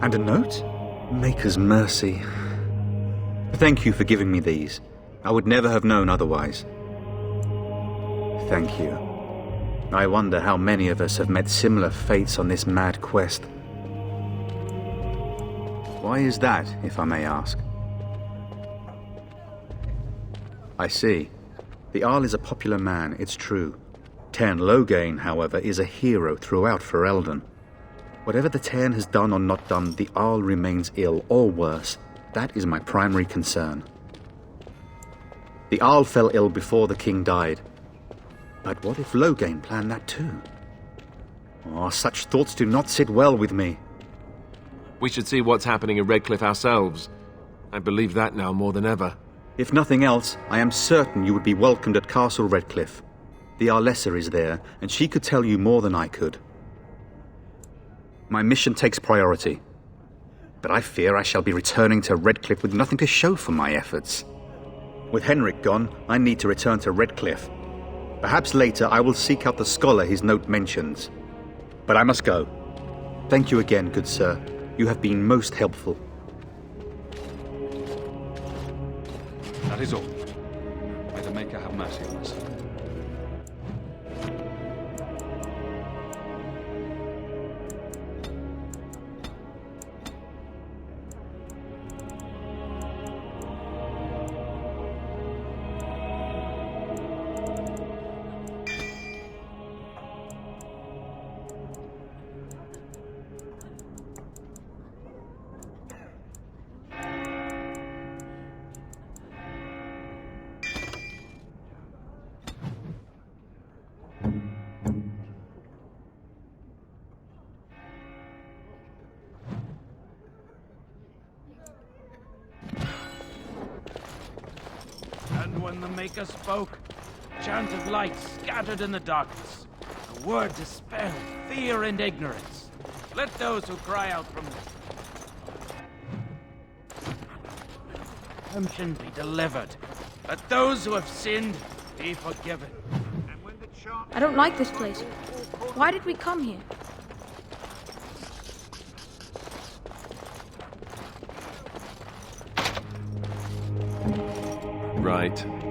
And a note? Maker's mercy. Thank you for giving me these. I would never have known otherwise. Thank you. I wonder how many of us have met similar fates on this mad quest. Why is that, if I may ask? I see. The Arl is a popular man, it's true. ᴘᴜᴇᴅᴜᴛᴀᴜ, however, is a hero throughout Ferelden. Whatever the ⴘ has done or not done, the Arl remains ill, or worse. That is my primary concern. The Arl fell ill before the king died. But what if Loghain planned that too? Oh, such thoughts do not sit well with me. We should see what's happening in Redcliffe ourselves. I believe that now more than ever. If nothing else, I am certain you would be welcomed at Castle Redcliffe. The Arlessa is there, and she could tell you more than I could. My mission takes priority. But I fear I shall be returning to Redcliffe with nothing to show for my efforts. With Henrik gone, I need to return to Redcliffe. Perhaps later I will seek out the scholar his note mentions. But I must go. Thank you again, good sir. You have been most helpful. That is all. May the Maker have mercy on us. And when the Maker spoke, chant of light scattered in the darkness, a word dispelled fear and ignorance. Let those who cry out from redemption be delivered. Let those who have sinned be forgiven. I don't like this place. Why did we come here? Right. And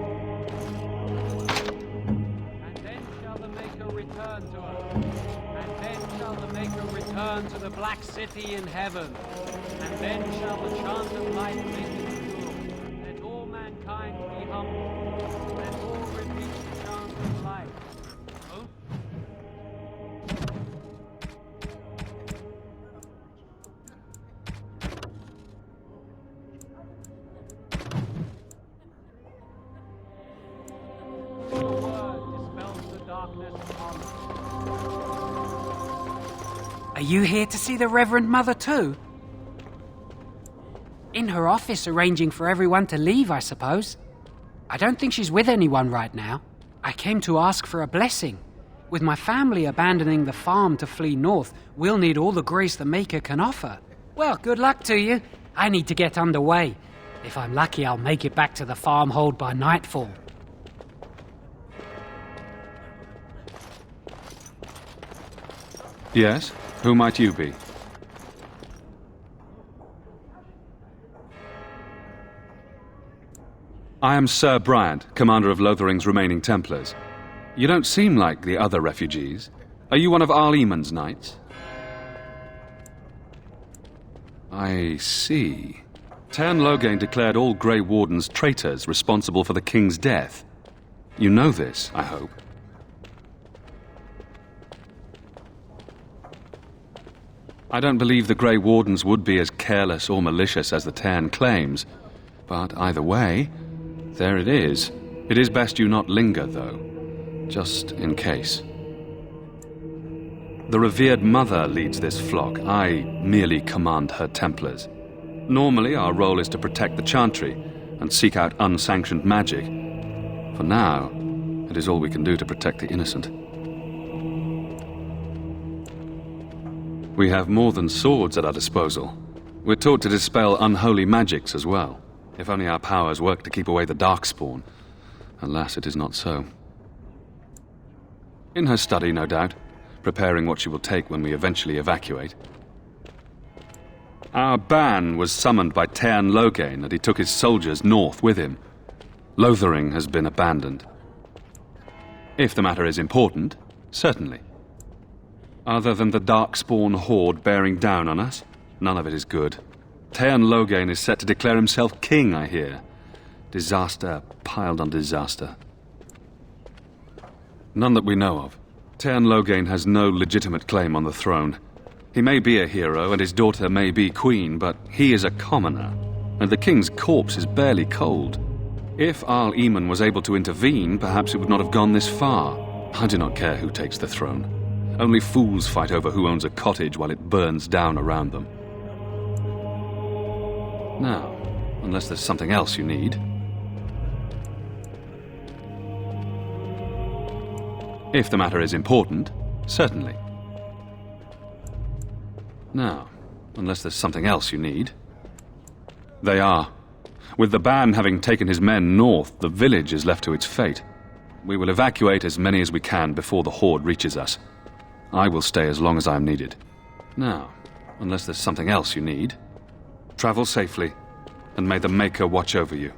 then shall the Maker return to us. And then shall the Maker return to the Black City in heaven. And then shall the chant of light make it pure. Let all mankind be humble. Let all repeat the chant of light. Oh? Are you here to see the Reverend Mother too? In her office arranging for everyone to leave, I suppose. I don't think she's with anyone right now. I came to ask for a blessing. With my family abandoning the farm to flee north, we'll need all the grace the Maker can offer. Well, good luck to you. I need to get underway. If I'm lucky, I'll make it back to the farmhold by nightfall. Yes? Who might you be? I am Sir Bryant, commander of Lothering's remaining Templars. You don't seem like the other refugees. Are you one of Arl Eamon's knights? I see. ᴘᴜᴇᴅᴜᴛᴀᴜ declared all Grey Wardens traitors responsible for the king's death. You know this, I hope. I don't believe the Grey Wardens would be as careless or malicious as the ⴘ claims. But either way, there it is. It is best you not linger, though. Just in case. The revered mother leads this flock. I merely command her Templars. Normally, our role is to protect the Chantry and seek out unsanctioned magic. For now, it is all we can do to protect the innocent. We have more than swords at our disposal. We're taught to dispel unholy magics as well. If only our powers work to keep away the Darkspawn. Alas, it is not so. In her study, no doubt, preparing what she will take when we eventually evacuate. Our ban was summoned by ᴘᴜᴇᴜ, and he took his soldiers north with him. Lothering has been abandoned. If the matter is important, certainly. Other than the Darkspawn horde bearing down on us, none of it is good. ᴘᴜᴇᴜ is set to declare himself king, I hear. Disaster piled on disaster. None that we know of. ᴘᴜᴇᴜ has no legitimate claim on the throne. He may be a hero, and his daughter may be queen, but he is a commoner, and the king's corpse is barely cold. If ⴱ was able to intervene, perhaps it would not have gone this far. I do not care who takes the throne. Only fools fight over who owns a cottage while it burns down around them. Now, unless there's something else you need. If the matter is important, certainly. Now, unless there's something else you need. They are. With the ban having taken his men north, the village is left to its fate. We will evacuate as many as we can before the horde reaches us. I will stay as long as I am needed. Now, unless there's something else you need. Travel safely, and may the Maker watch over you.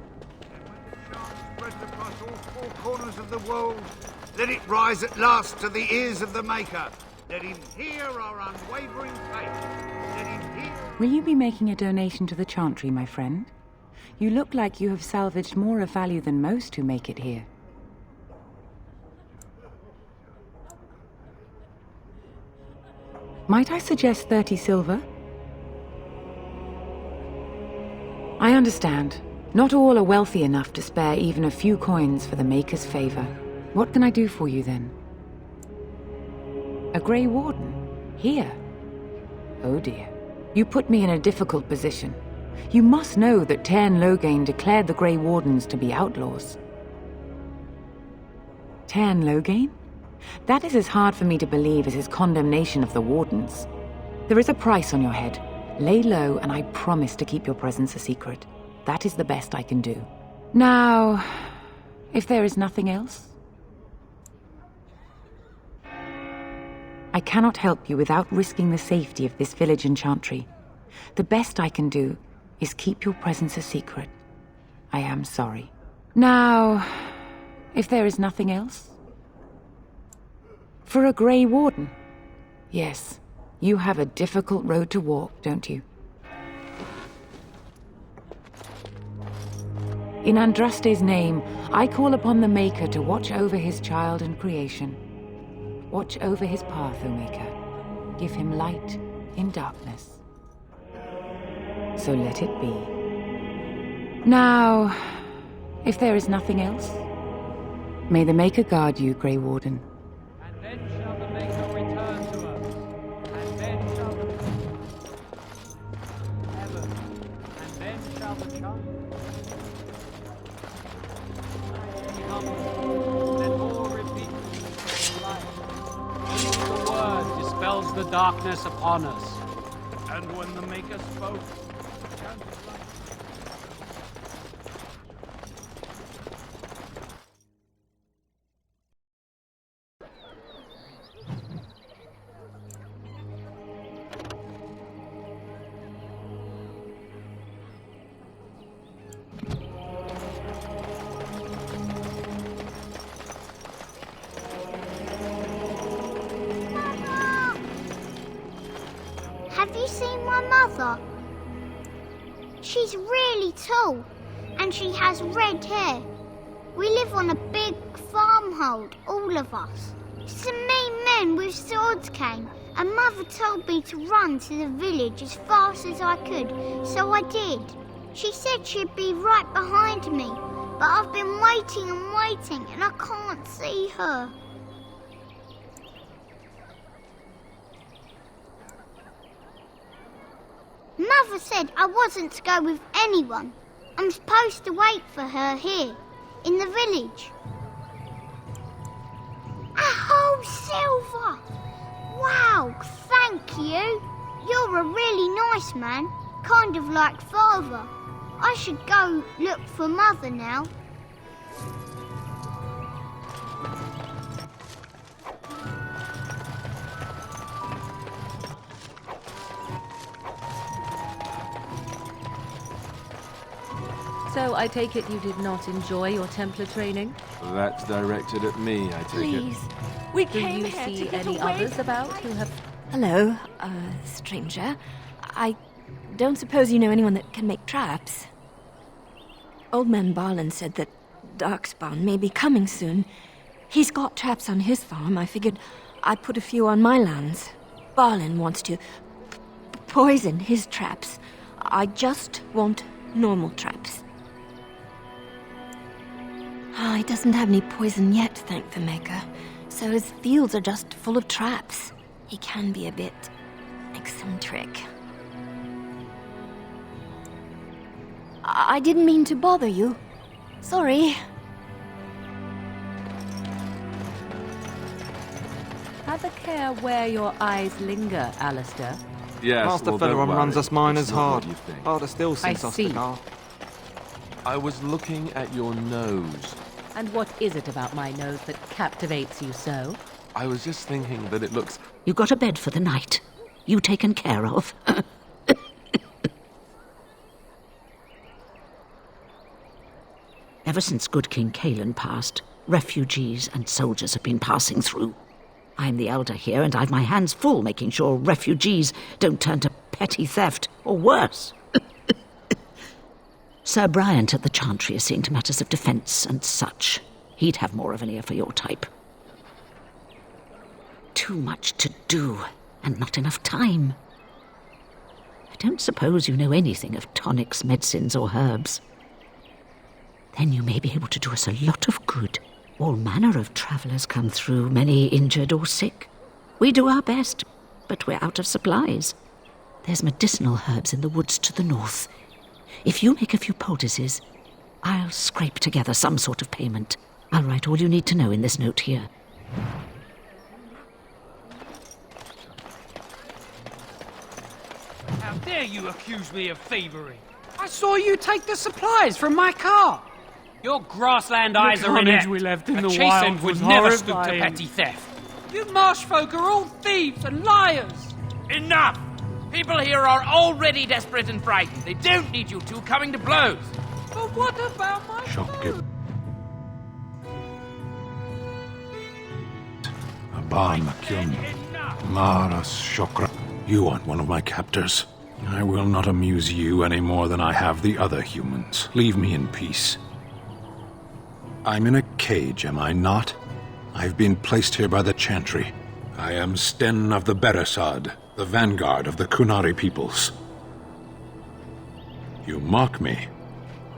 Spread across all four corners of the world. Let it rise at last to the ears of the Maker. Let him hear our unwavering faith. Let him hear... Will you be making a donation to the Chantry, my friend? You look like you have salvaged more of value than most who make it here. Might I suggest 30 silver? I understand. Not all are wealthy enough to spare even a few coins for the Maker's favor. What can I do for you then? A Grey Warden? Here? Oh dear. You put me in a difficult position. You must know that ᴘᴜᴇᴜ declared the Grey Wardens to be outlaws. ᴘᴜᴇᴜ? That is as hard for me to believe as his condemnation of the Wardens. There is a price on your head. Lay low, and I promise to keep your presence a secret. That is the best I can do. Now, if there is nothing else... I cannot help you without risking the safety of this village and Chantry. The best I can do is keep your presence a secret. I am sorry. Now, if there is nothing else... For a Grey Warden? Yes, you have a difficult road to walk, don't you? In Andraste's name, I call upon the Maker to watch over his child and creation. Watch over his path, O Maker. Give him light in darkness. So let it be. Now, if there is nothing else, may the Maker guard you, Grey Warden. And then shall the Maker return to us. And then shall the heaven. And then shall the child be humble. Then more repeat life. Only the word dispels the darkness upon us. And when the Maker spoke, Have you seen my mother? She's really tall, and she has red hair. We live on a big farmhold, all of us. Some mean men with swords came, and Mother told me to run to the village as fast as I could, so I did. She said she'd be right behind me, but I've been waiting and waiting, and I can't see her. Mother said I wasn't to go with anyone. I'm supposed to wait for her here, in the village. A whole silver! Wow, thank you. You're a really nice man, kind of like Father. I should go look for Mother now. So I take it you did not enjoy your Templar training? That's directed at me, I take Please, we Do came you here to see get any away others from about life. who have... Hello, stranger. I don't suppose you know anyone that can make traps? Old man Barlin said that Darkspawn may be coming soon. He's got traps on his farm. I figured I'd put a few on my lands. Barlin wants to poison his traps. I just want normal traps. He doesn't have any poison yet, thank the Maker. So his fields are just full of traps. He can be a bit eccentric. I didn't mean to bother you. Sorry. Have a care where your eyes linger, Alistair. Yes, Master well, don't Federer worry. runs us miners It's not hard. what you think. Harder still since I see. Ostagar. I was looking at your nose. And what is it about my nose that captivates you so? I was just thinking that it looks... You got a bed for the night. You taken care of. Ever since good King Ķelan passed, refugees and soldiers have been passing through. I'm the elder here, and I've my hands full making sure refugees don't turn to petty theft, or worse. Sir Bryant at the Chantry is seeing to matters of defence and such. He'd have more of an ear for your type. Too much to do, and not enough time. I don't suppose you know anything of tonics, medicines, or herbs. Then you may be able to do us a lot of good. All manner of travellers come through, many injured or sick. We do our best, but we're out of supplies. There's medicinal herbs in the woods to the north. If you make a few poultices, I'll scrape together some sort of payment. I'll write all you need to know in this note here. How dare you accuse me of thievery? I saw you take the supplies from my car. Your grassland eyes are inept. We left in a the chase wild end would was never stoop to horrifying. petty theft. You marsh folk are all thieves and liars. Enough! People here are already desperate and frightened. They don't need you two coming to blows. But what about my Shopkeep. Aban Kyun. Maras Shokra. You aren't one of my captors. I will not amuse you any more than I have the other humans. Leave me in peace. I'm in a cage, am I not? I've been placed here by the Chantry. I am Sten of the Beresad, the vanguard of the Kunari peoples. You mock me,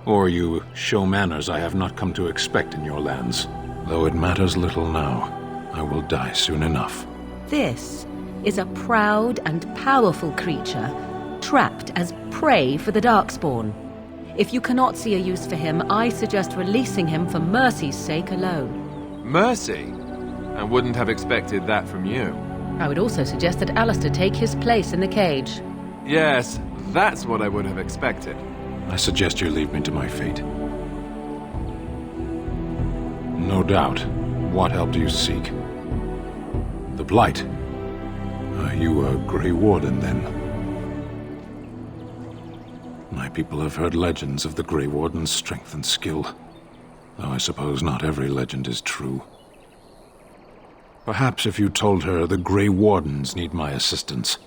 or you show manners I have not come to expect in your lands. Though it matters little now, I will die soon enough. This is a proud and powerful creature, trapped as prey for the Darkspawn. If you cannot see a use for him, I suggest releasing him for mercy's sake alone. Mercy? I wouldn't have expected that from you. I would also suggest that Alistair take his place in the cage. Yes, that's what I would have expected. I suggest you leave me to my fate. No doubt. What help do you seek? The Blight? Are you a Grey Warden, then? My people have heard legends of the Grey Warden's strength and skill, though I suppose not every legend is true. Perhaps if you told her the Grey Wardens need my assistance,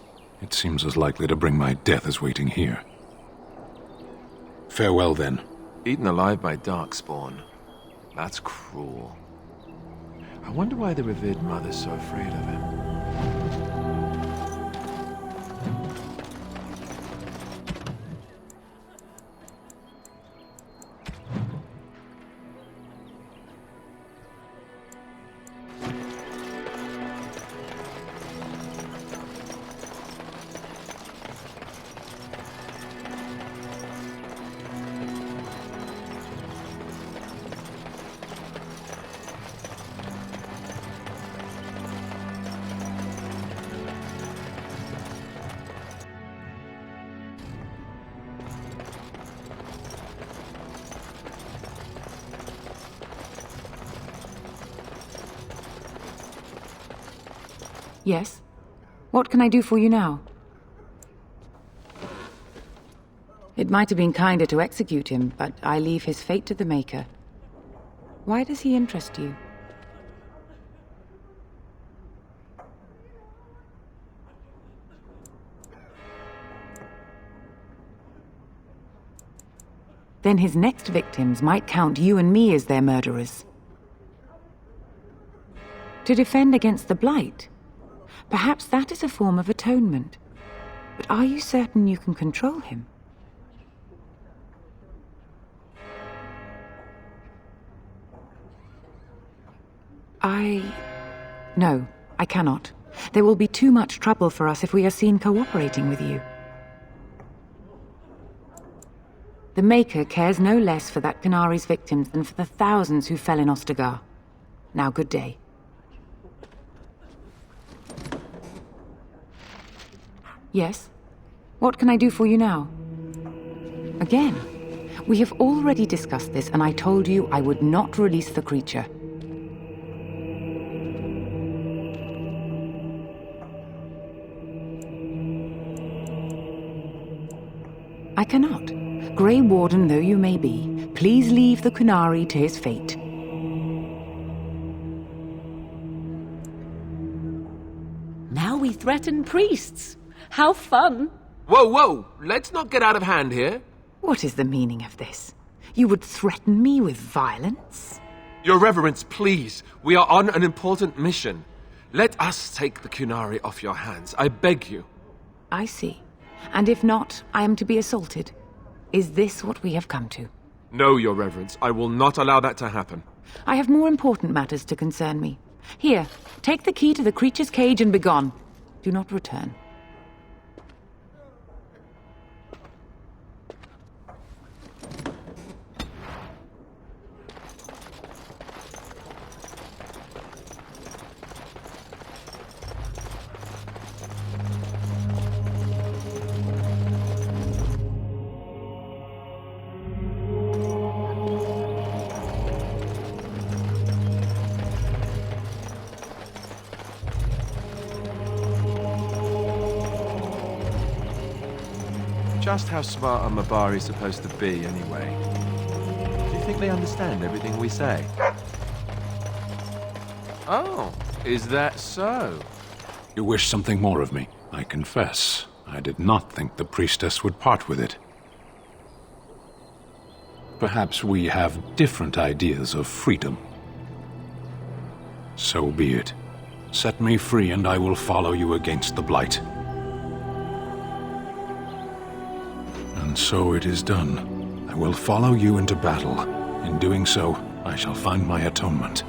it seems as likely to bring my death as waiting here. Farewell, then. Eaten alive by Darkspawn. That's cruel. I wonder why the revered mother's so afraid of him. Yes? What can I do for you now? It might have been kinder to execute him, but I leave his fate to the Maker. Why does he interest you? Then his next victims might count you and me as their murderers. To defend against the Blight? Perhaps that is a form of atonement. But are you certain you can control him? No, I cannot. There will be too much trouble for us if we are seen cooperating with you. The Maker cares no less for that Qunari's victims than for the thousands who fell in Ostagar. Now, good day. Yes? What can I do for you now? Again, we have already discussed this, and I told you I would not release the creature. I cannot. Grey Warden though you may be, please leave the Qunari to his fate. Now we threaten priests. How fun! Whoa, whoa! Let's not get out of hand here. What is the meaning of this? You would threaten me with violence? Your Reverence, please. We are on an important mission. Let us take the Qunari off your hands. I beg you. I see. And if not, I am to be assaulted. Is this what we have come to? No, Your Reverence. I will not allow that to happen. I have more important matters to concern me. Here, take the key to the creature's cage and begone. Do not return. Just how smart are Mabari supposed to be, anyway? Do you think they understand everything we say? Oh, is that so? You wish something more of me, I confess. I did not think the priestess would part with it. Perhaps we have different ideas of freedom. So be it. Set me free and I will follow you against the Blight. And so it is done. I will follow you into battle. In doing so, I shall find my atonement.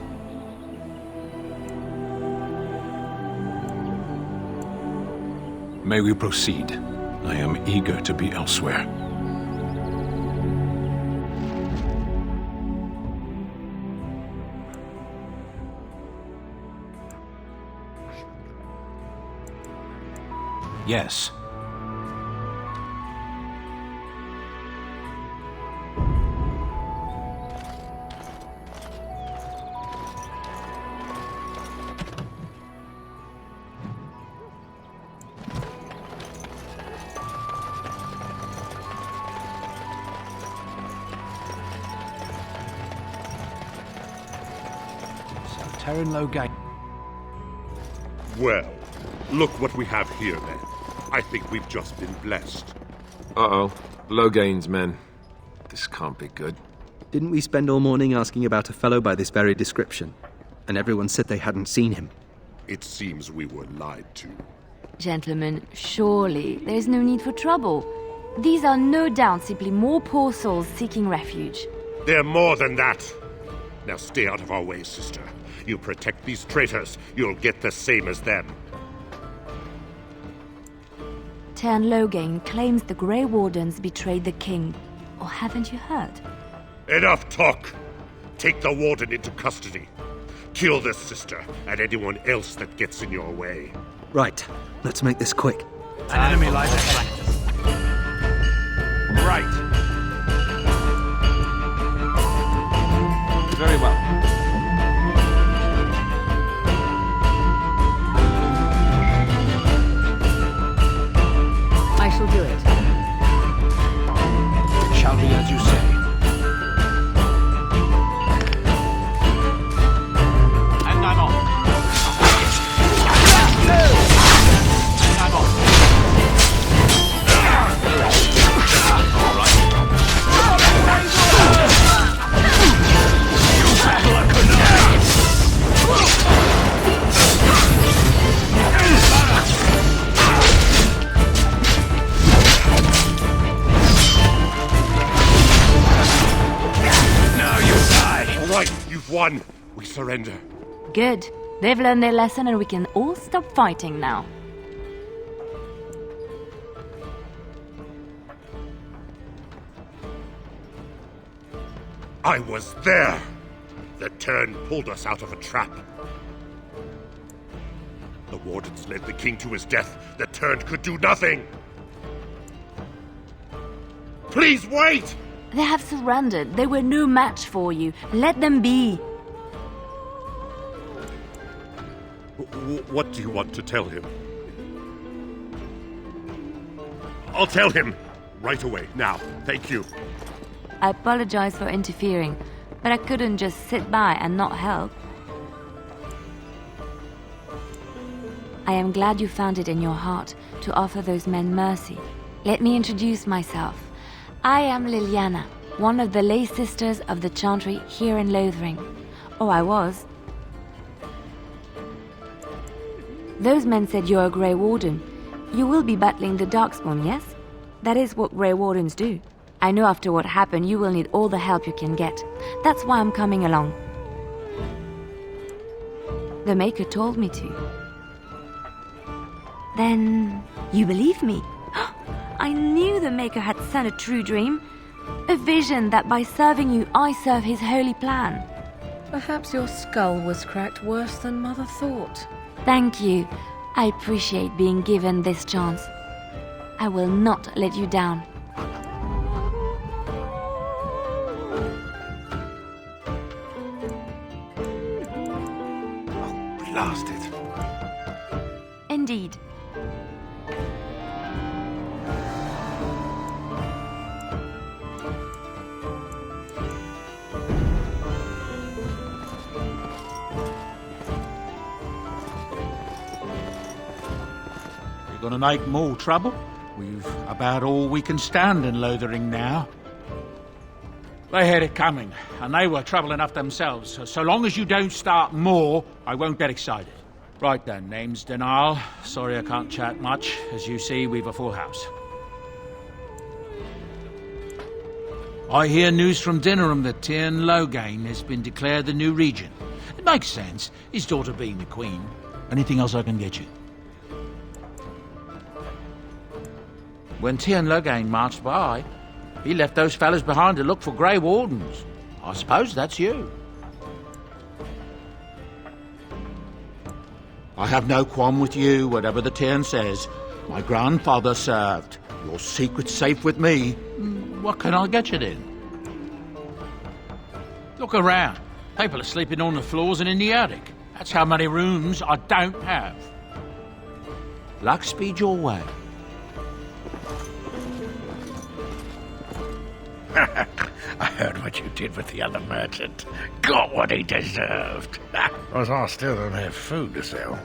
May we proceed? I am eager to be elsewhere. Yes. Well, look what we have here, then. I think we've just been blessed. Uh-oh. Logain's men. This can't be good. Didn't we spend all morning asking about a fellow by this very description? And everyone said they hadn't seen him. It seems we were lied to. Gentlemen, surely there is no need for trouble. These are no doubt simply more poor souls seeking refuge. They're more than that. Now stay out of our way, sister. You protect these traitors, you'll get the same as them. ᴘᴜᴇᴜ claims the Grey Wardens betrayed the king. Or haven't you heard? Enough talk! Take the warden into custody. Kill this sister and anyone else that gets in your way. Right. Let's make this quick. An enemy lies ahead. Right. Very well. won. We surrender. Good. They've learned their lesson and we can all stop fighting now. I was there. The turn pulled us out of a trap. The wardens led the king to his death. The turn could do nothing. Please wait! They have surrendered. They were no match for you. Let them be. What do you want to tell him? I'll tell him. Right away, now. Thank you. I apologize for interfering, but I couldn't just sit by and not help. I am glad you found it in your heart to offer those men mercy. Let me introduce myself. I am Liliana, one of the lay sisters of the chantry here in Lothering. Oh, I was. Those men said you're a Grey Warden. You will be battling the Darkspawn, yes? That is what Grey Wardens do. I know after what happened you will need all the help you can get. That's why I'm coming along. The Maker told me to. Then you believe me? I knew the Maker had sent a true dream. A vision that by serving you, I serve his holy plan. Perhaps your skull was cracked worse than Mother thought. Thank you. I appreciate being given this chance. I will not let you down. Blast it. Indeed. You're gonna make more trouble? We've about all we can stand in Lothering now. They had it coming, and they were trouble enough themselves. So long as you don't start more, I won't get excited. Right then, name's Denal. Sorry I can't chat much. As you see, we've a full house. I hear news from Dinnerham that ᴘᴜᴇᴅᴜᴛᴀᴜ has been declared the new regent. It makes sense, his daughter being the queen. Anything else I can get you? When ᴘᴜᴜᴇᴅᴜᴛᴜᴜ marched by, he left those fellas behind to look for Grey Wardens. I suppose that's you. I have no qualm with you, whatever the Tern says. My grandfather served. Your secret's safe with me. What can I get you then? Look around. People are sleeping on the floors and in the attic. That's how many rooms I don't have. Luck speed your way. I heard what you did with the other merchant. Got what he deserved. Because I still don't have food to sell.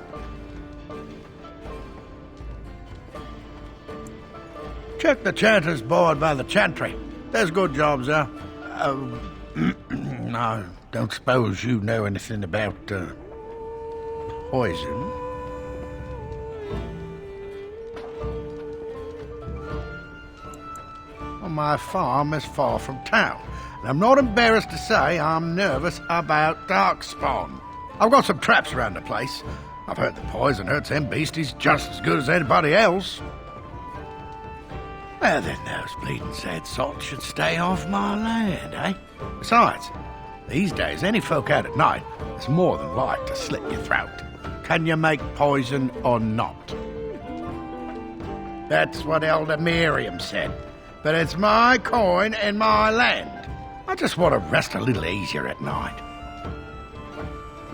Check the chanter's board by the chantry. There's good jobs there. I don't suppose you know anything about poison? Well, my farm is far from town, and I'm not embarrassed to say I'm nervous about Darkspawn. I've got some traps around the place. I've heard the poison hurts them beasties just as good as anybody else. Well, then those bleeding sad sots should stay off my land, eh? Besides, these days, any folk out at night is more than like to slit your throat. Can you make poison or not? That's what Elder Miriam said. But it's my coin and my land. I just want to rest a little easier at night.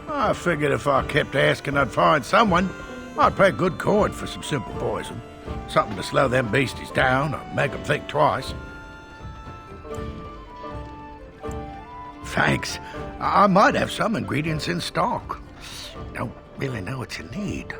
I figured if I kept asking, I'd find someone. I'd pay good coin for some simple poison. Something to slow them beasties down or make them think twice. Thanks. I might have some ingredients in stock. Don't really know what you need.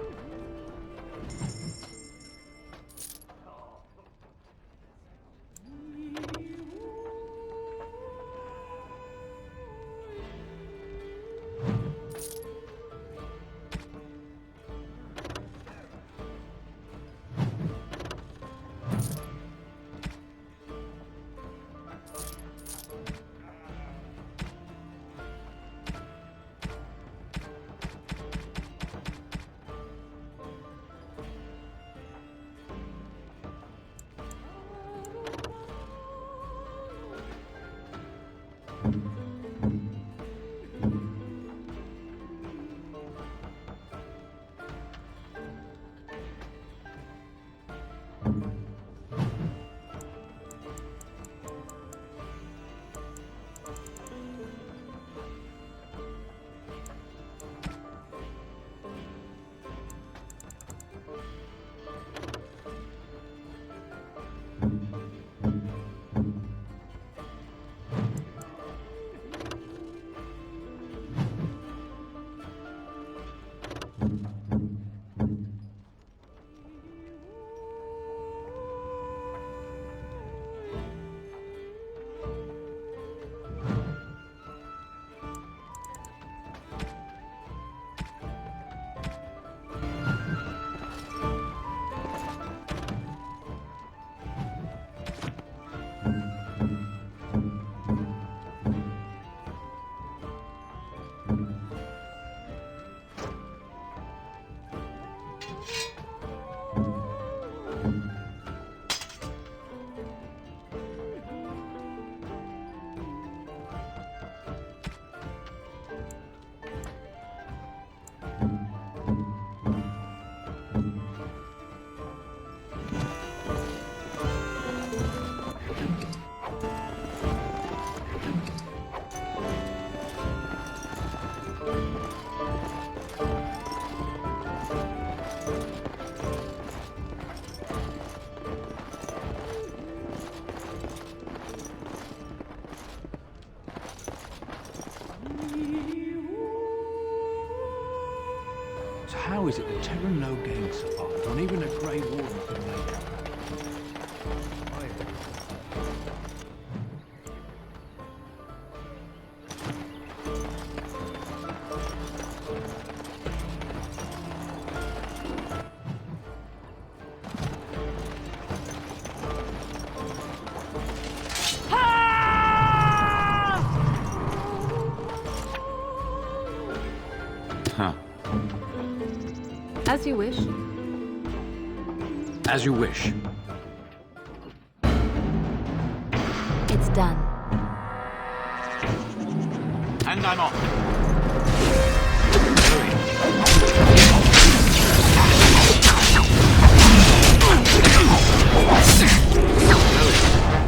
So how is it that ᴘᴜᴇᴜᴜᴜ survived when even a Grey Warden could make it? As you wish. As you wish. It's done. And I'm off.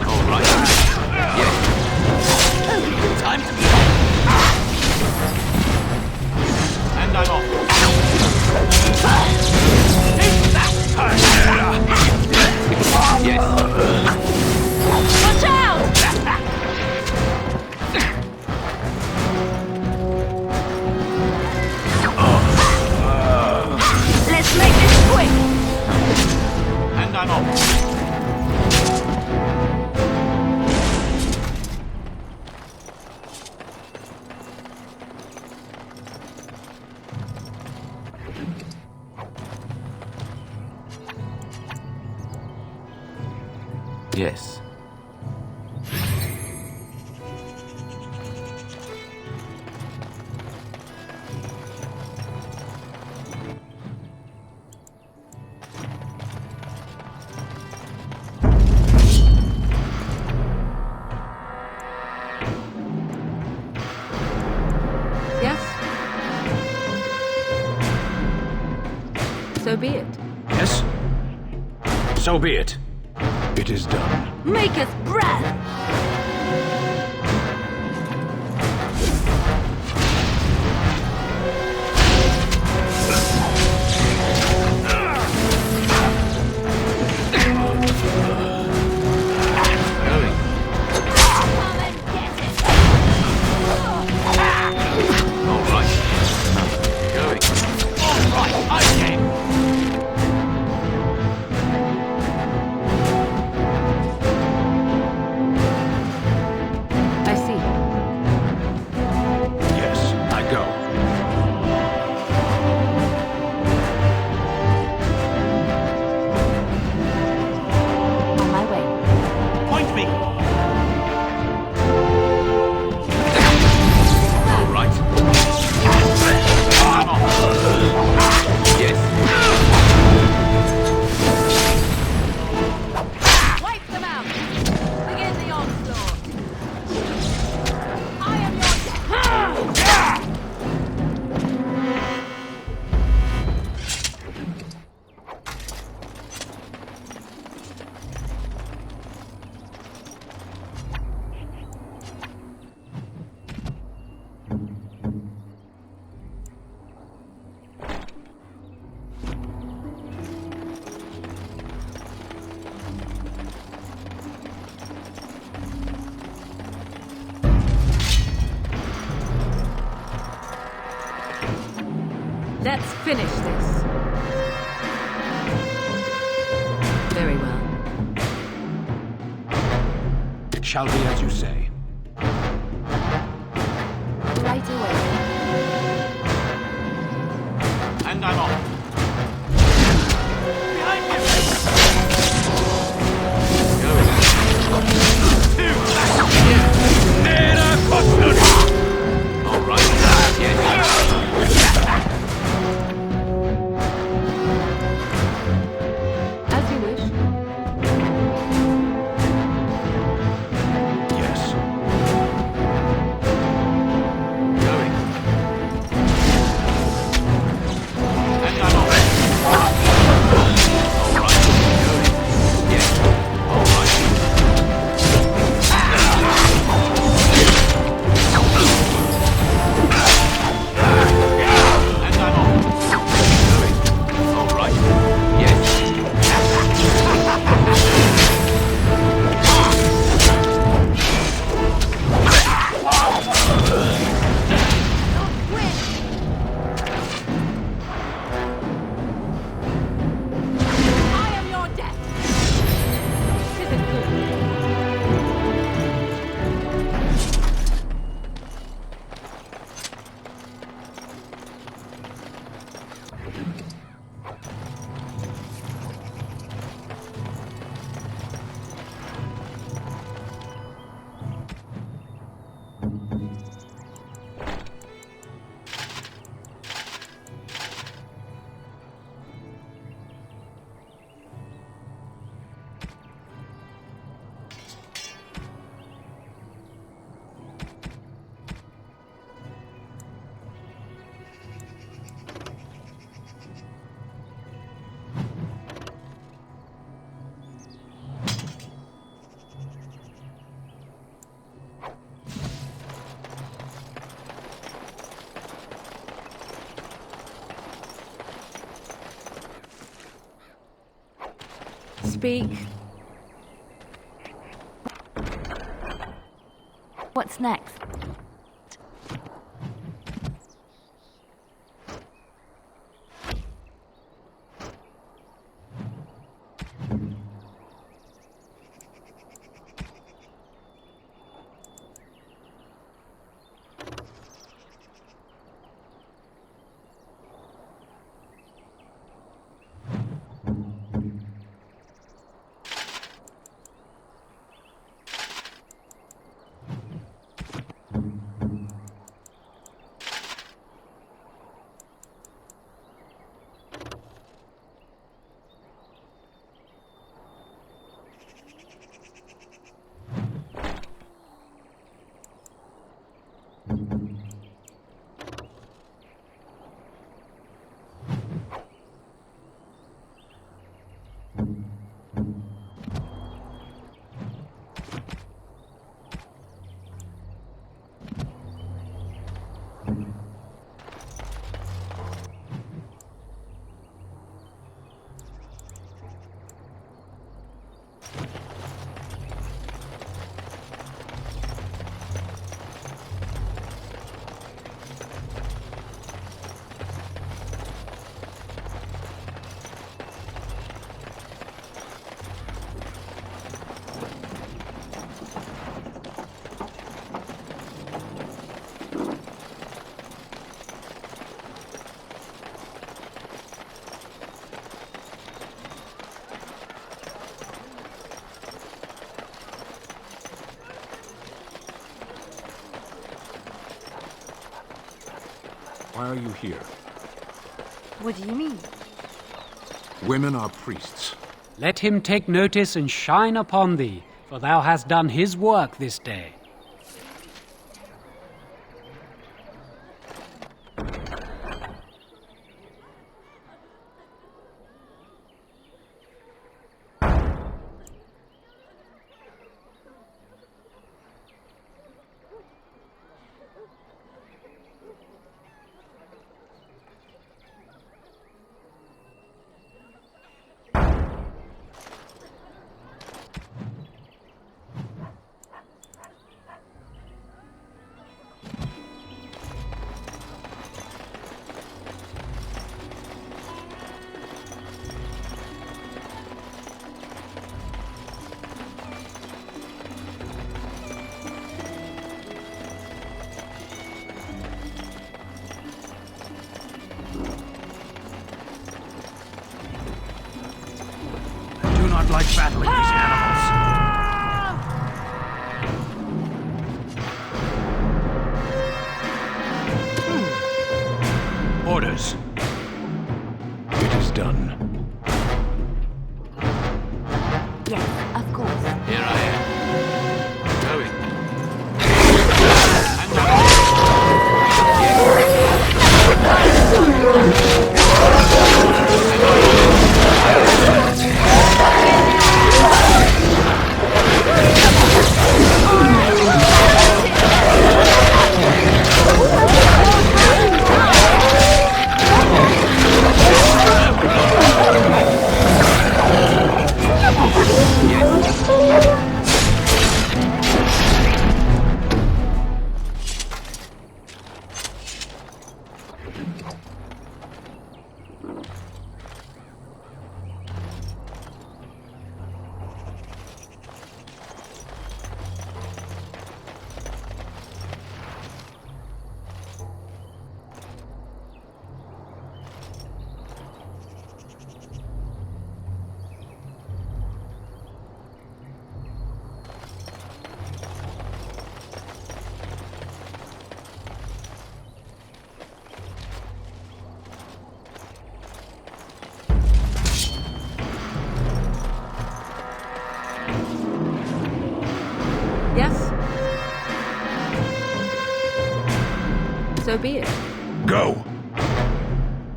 All right. Yeah. Time to move. And I'm off. Yes. Watch out! Let's make this quick. And I'm off. Yes. Yes? So be it. Yes? So be it. It is done. Make us breath! Let's finish this. Very well. It shall be as you say. Right away. And I'm off. Behind you! All right. Yes. As you wish. Yes. Speak. What's next? Why are you here? What do you mean? Women are priests. Let him take notice and shine upon thee, for thou hast done his work this day. Like battling these animals. Orders. It is done. Yes, of course. Here I am. Going. Yeah. So be it. Go!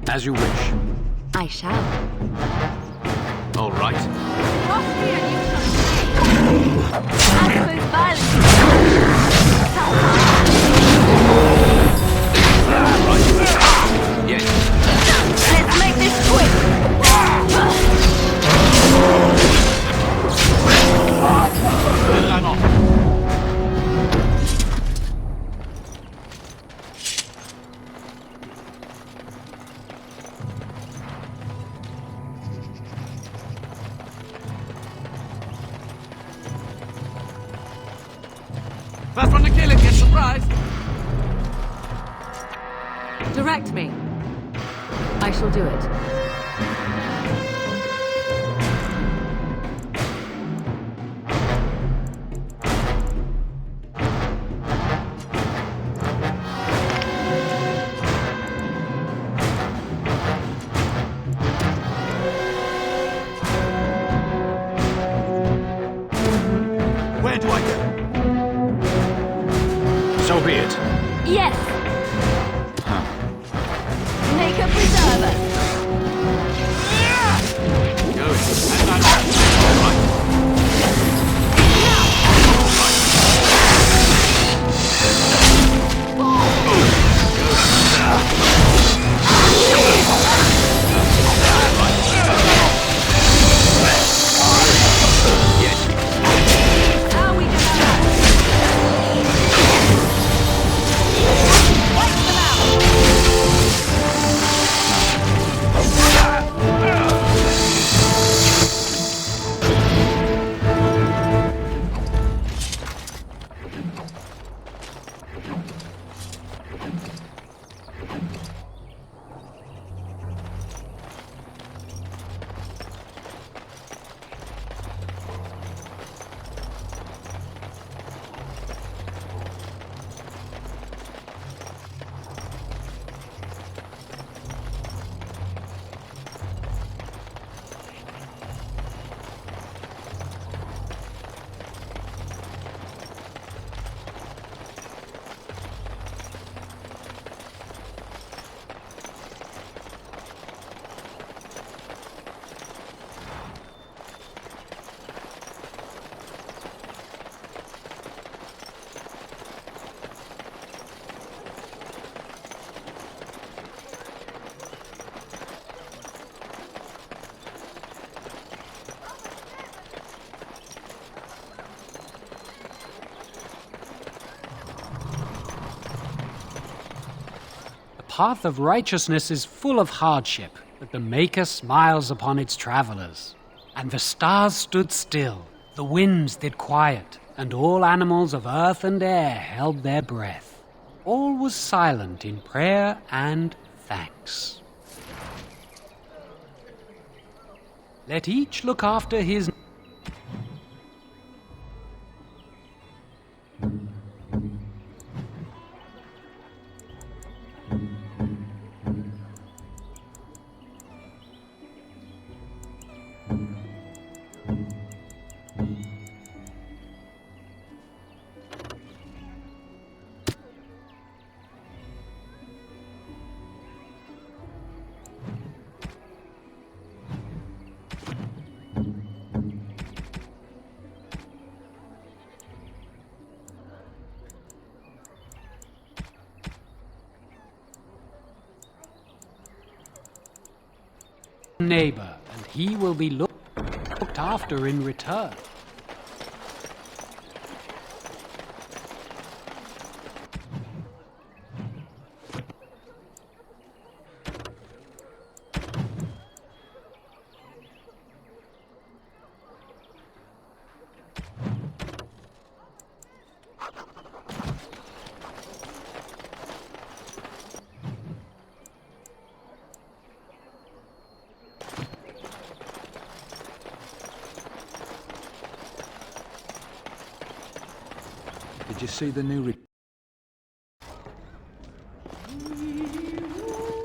As you wish. I shall. All right. Let's make this quick! First one to kill it gets the prize. Direct me. I shall do it. Where do I go? So be it. Yes! Make a preserver! The path of righteousness is full of hardship, but the Maker smiles upon its travelers. And the stars stood still, the winds did quiet, and all animals of earth and air held their breath. All was silent in prayer and thanks. Let each look after his neighbor, and he will be looked after in return. Did you see the new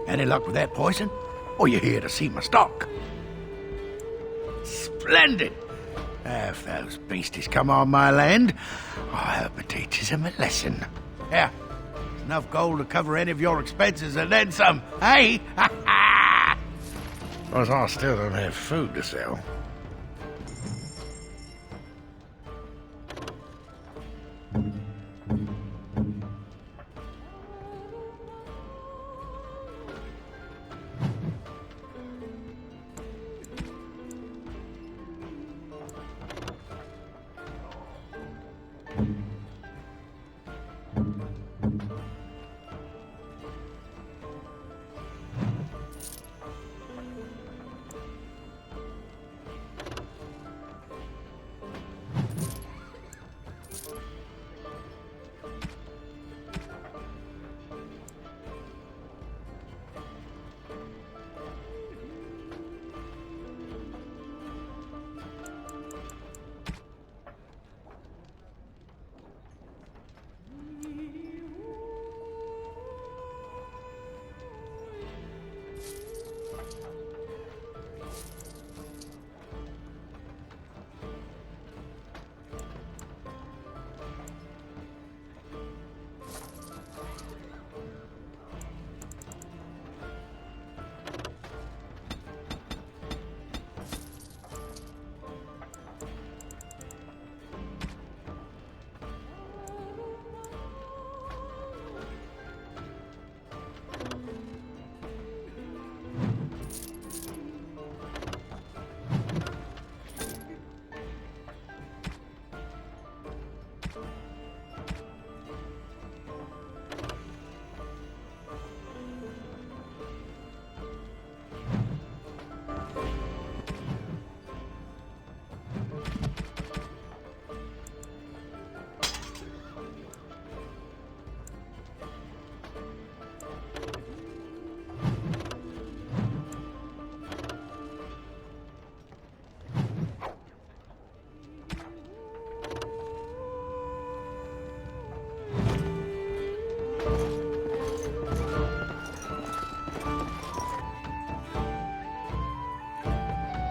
Any luck with that poison? Or you here to see my stock? Splendid! If those beasties come on my land, I hope it teaches them a lesson. Yeah, Enough gold to cover any of your expenses and then some, hey? Plus, I still don't have food to sell.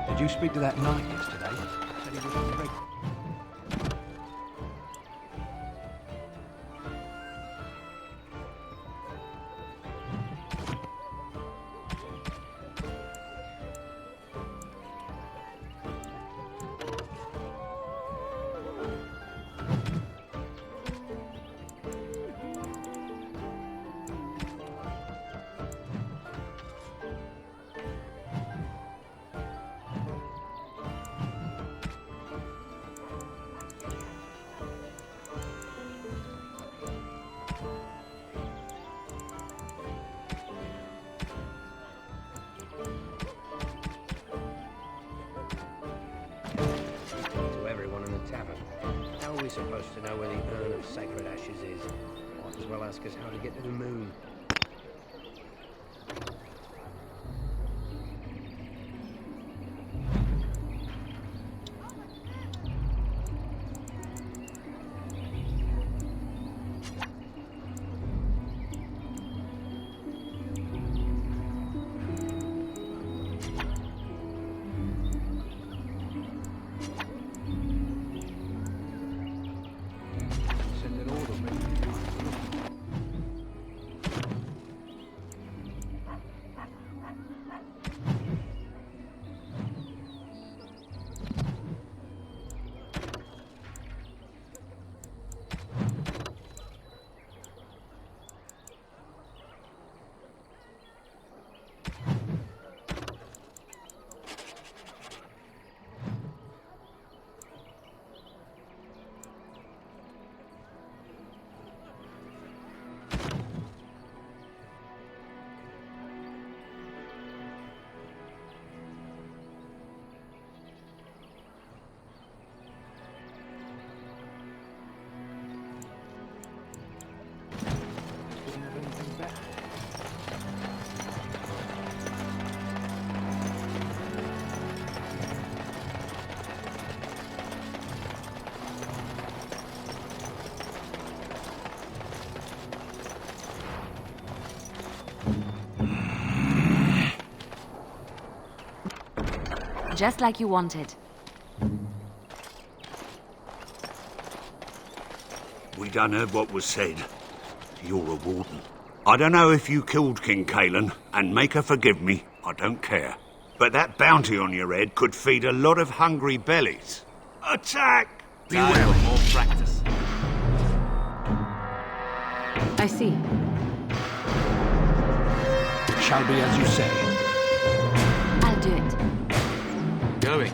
Did you speak to that knight yesterday? Said he was great. Supposed to know where the urn of sacred ashes is. Might as well ask us how to get to the moon. Just like you wanted. We done heard what was said. You're a warden. I don't know if you killed King Ķelan, and make her forgive me, I don't care. But that bounty on your head could feed a lot of hungry bellies. Attack! Time for more practice. I see. It shall be as you say. I'll do it. Going.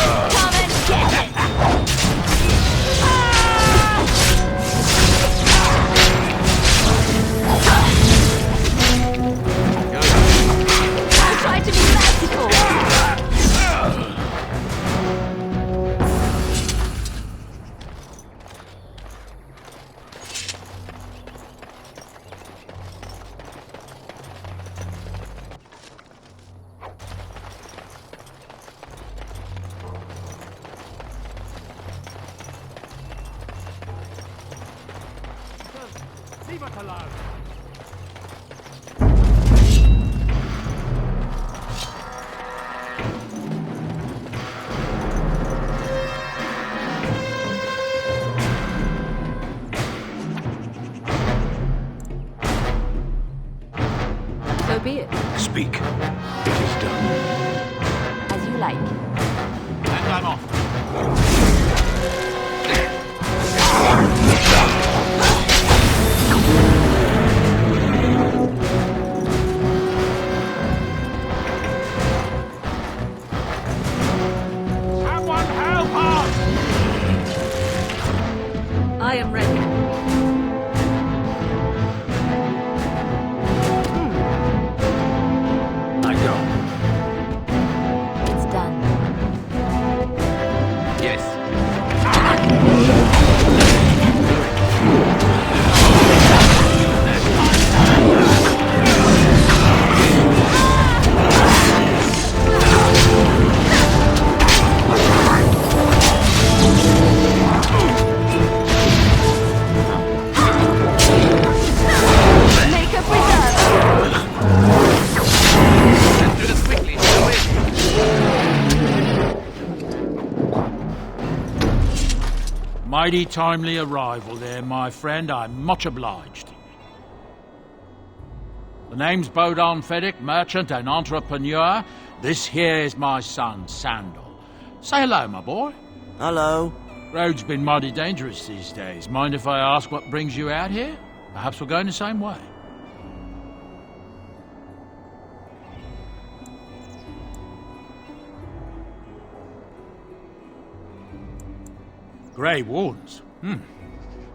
Come and get it! I tried to be merciful. Leave us alone. So be it. Speak. It is done. As you like. And I'm off. Someone help us! I am ready. I go. It's done. Yes. Make a preserve. Let's do this quickly, shall we? Mighty timely arrival there, my friend. I'm much obliged. The name's Bodan Fedek, merchant and entrepreneur. This here is my son, Sandal. Say hello, my boy. Hello. Road's been mighty dangerous these days. Mind if I ask what brings you out here? Perhaps we're going the same way. Grey Wardens?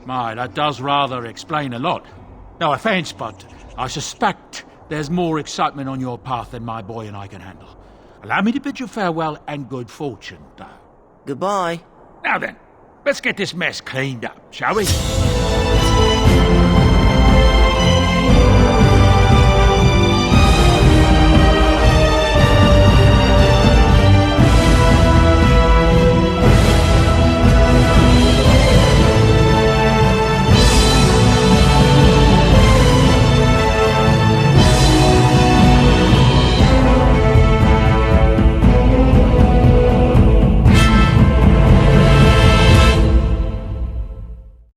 My, that does rather explain a lot. No offence, but I suspect there's more excitement on your path than my boy and I can handle. Allow me to bid you farewell and good fortune, though. Goodbye. Now then, let's get this mess cleaned up, shall we?